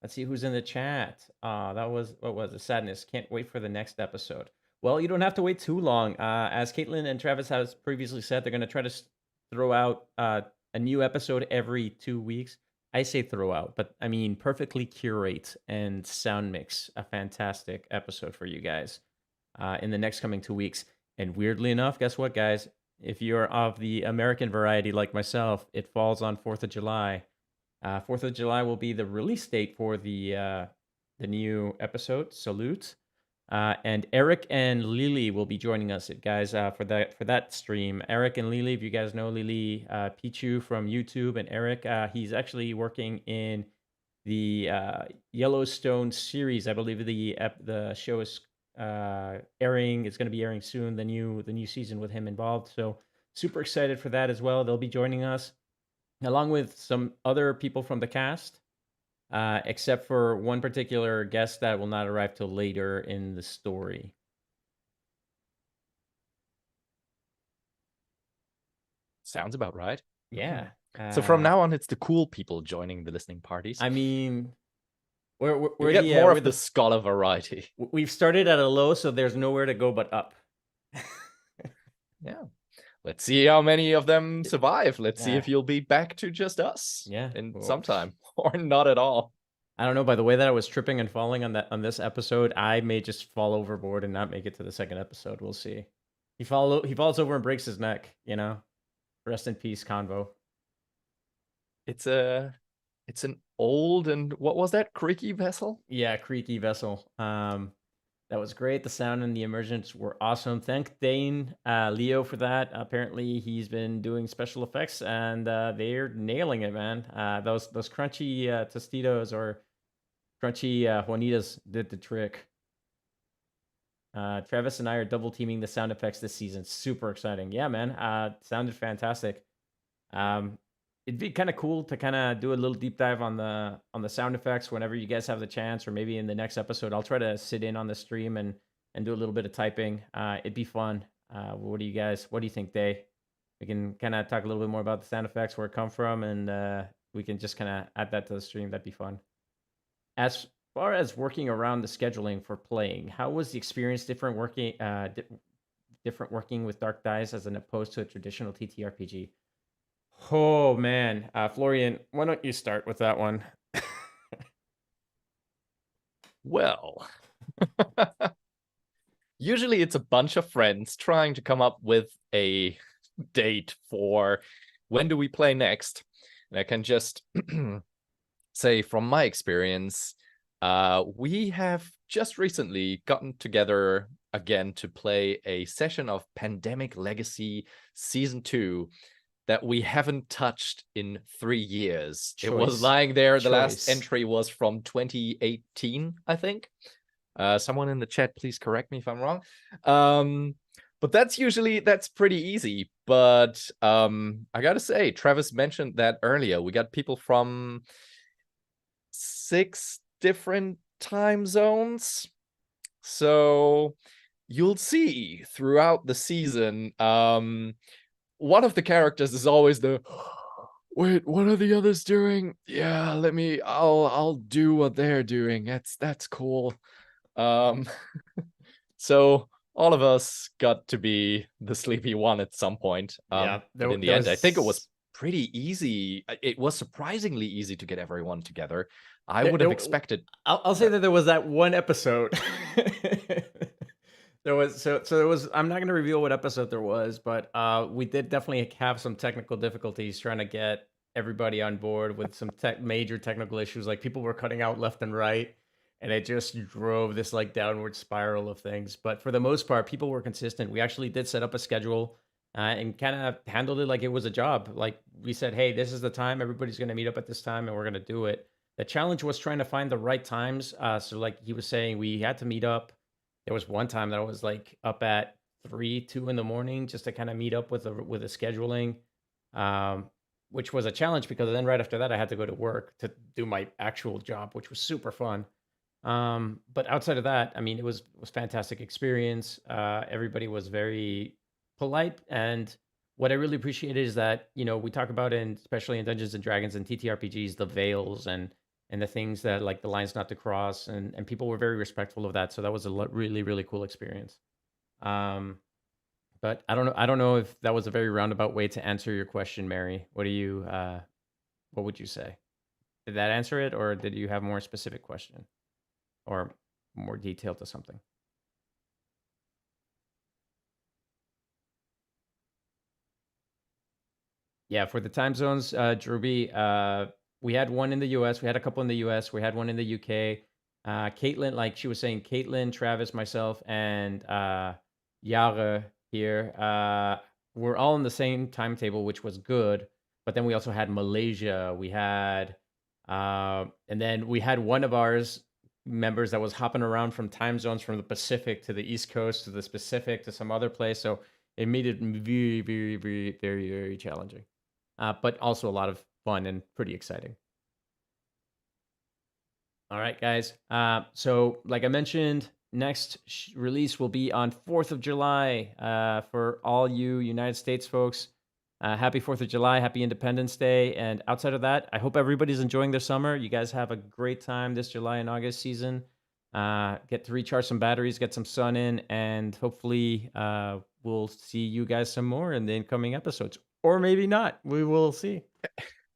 Let's see who's in the chat. That was, what was it? Sadness. Can't wait for the next episode. Well, you don't have to wait too long. As Caitlin and Travis has previously said, they're going to try to throw out a new episode every 2 weeks. I say throw out, but I mean perfectly curate and sound mix a fantastic episode for you guys in the next coming 2 weeks. And weirdly enough, guess what, guys? If you're of the American variety like myself, it falls on 4th of July. 4th of July will be the release date for the new episode, Salute. And Eric and Lily will be joining us, guys, for that stream. Eric and Lily, if you guys know Lily Pichu from YouTube, and Eric, he's actually working in the Yellowstone series. I believe the show is airing. It's going to be airing soon. The new season with him involved. So super excited for that as well. They'll be joining us along with some other people from the cast. Except for one particular guest that will not arrive till later in the story. Sounds about right. Yeah. So from now on, it's the cool people joining the listening parties. I mean, we get more of the scholar variety. We've started at a low, so there's nowhere to go but up. Yeah. Let's see how many of them survive. Let's see if you'll be back to just us. In some time, or not at all. I don't know. By the way that I was tripping and falling on this episode, I may just fall overboard and not make it to the second episode. We'll see. He falls over and breaks his neck. You know, rest in peace, Convo. It's an old and what was that, creaky vessel? Yeah, creaky vessel. That was great. The sound and the immersions were awesome. Thank Dane Leo for that. Apparently, he's been doing special effects, and they're nailing it, man. Those crunchy Tostitos or crunchy Juanitas did the trick. Travis and I are double teaming the sound effects this season. Super exciting. Yeah, man. Sounded fantastic. It'd be kind of cool to kind of do a little deep dive on the sound effects whenever you guys have the chance, or maybe in the next episode. I'll try to sit in on the stream and do a little bit of typing. It'd be fun. What do you think, Day? We can kind of talk a little bit more about the sound effects, where it come from, and we can just kind of add that to the stream. That'd be fun. As far as working around the scheduling for playing, how was the experience different working with Dark Dice as opposed to a traditional TTRPG? Oh, man. Florian, why don't you start with that one? Well, usually it's a bunch of friends trying to come up with a date for when do we play next. And I can just say from my experience, we have just recently gotten together again to play a session of Pandemic Legacy Season 2 that we haven't touched in 3 years. It was lying there. The last entry was from 2018, I think. Someone in the chat, please correct me if I'm wrong. But that's pretty easy. But I gotta say, Travis mentioned that earlier. We got people from 6 different time zones. So you'll see throughout the season one of the characters is always the, wait, what are the others doing? Yeah, I'll do what they're doing. That's cool. So all of us got to be the sleepy one at some point. But in the end, I think it was pretty easy. It was surprisingly easy to get everyone together. I would have expected. I'll say that there was that one episode. There was there was. I'm not going to reveal what episode there was, but we did definitely have some technical difficulties trying to get everybody on board with some major technical issues. Like people were cutting out left and right, and it just drove this like downward spiral of things. But for the most part, people were consistent. We actually did set up a schedule and kind of handled it like it was a job. Like we said, hey, this is the time. Everybody's going to meet up at this time, and we're going to do it. The challenge was trying to find the right times. So like he was saying, we had to meet up. There was one time that I was like up at 2 in the morning just to kind of meet up with a scheduling, which was a challenge because then right after that I had to go to work to do my actual job, which was super fun. But outside of that, I mean, it was fantastic experience. Everybody was very polite, and what I really appreciated is that we talk about especially in Dungeons and Dragons and TTRPGs, the veils and the things that like the lines not to cross, and people were very respectful of that. So that was a really, really cool experience. But I don't know if that was a very roundabout way to answer your question, Mary. What would you say? Did that answer it, or did you have more specific question or more detail to something? Yeah, for the time zones, Druby, we had one in the US. We had a couple in the US. We had one in the UK. Caitlin, like she was saying, Caitlin, Travis, myself, and Yara here, we're all in the same timetable, which was good. But then we also had Malaysia. We had, and then we had one of ours members that was hopping around from time zones from the Pacific to the East Coast to the Pacific to some other place. So it made it very, very, very, very, very challenging, but also a lot of fun and pretty exciting. All right, guys. So like I mentioned, next release will be on 4th of July for all you United States folks. Happy 4th of July, happy Independence Day. And outside of that, I hope everybody's enjoying their summer. You guys have a great time this July and August season. Get to recharge some batteries, get some sun in, and hopefully we'll see you guys some more in the incoming episodes. Or maybe not. We will see.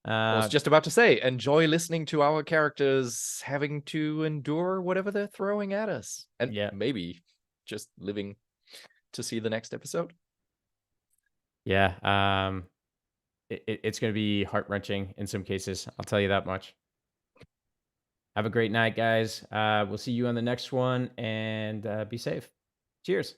I was just about to say, enjoy listening to our characters having to endure whatever they're throwing at us. And maybe just living to see the next episode. Yeah. It's going to be heart-wrenching in some cases. I'll tell you that much. Have a great night, guys. We'll see you on the next one, and be safe. Cheers.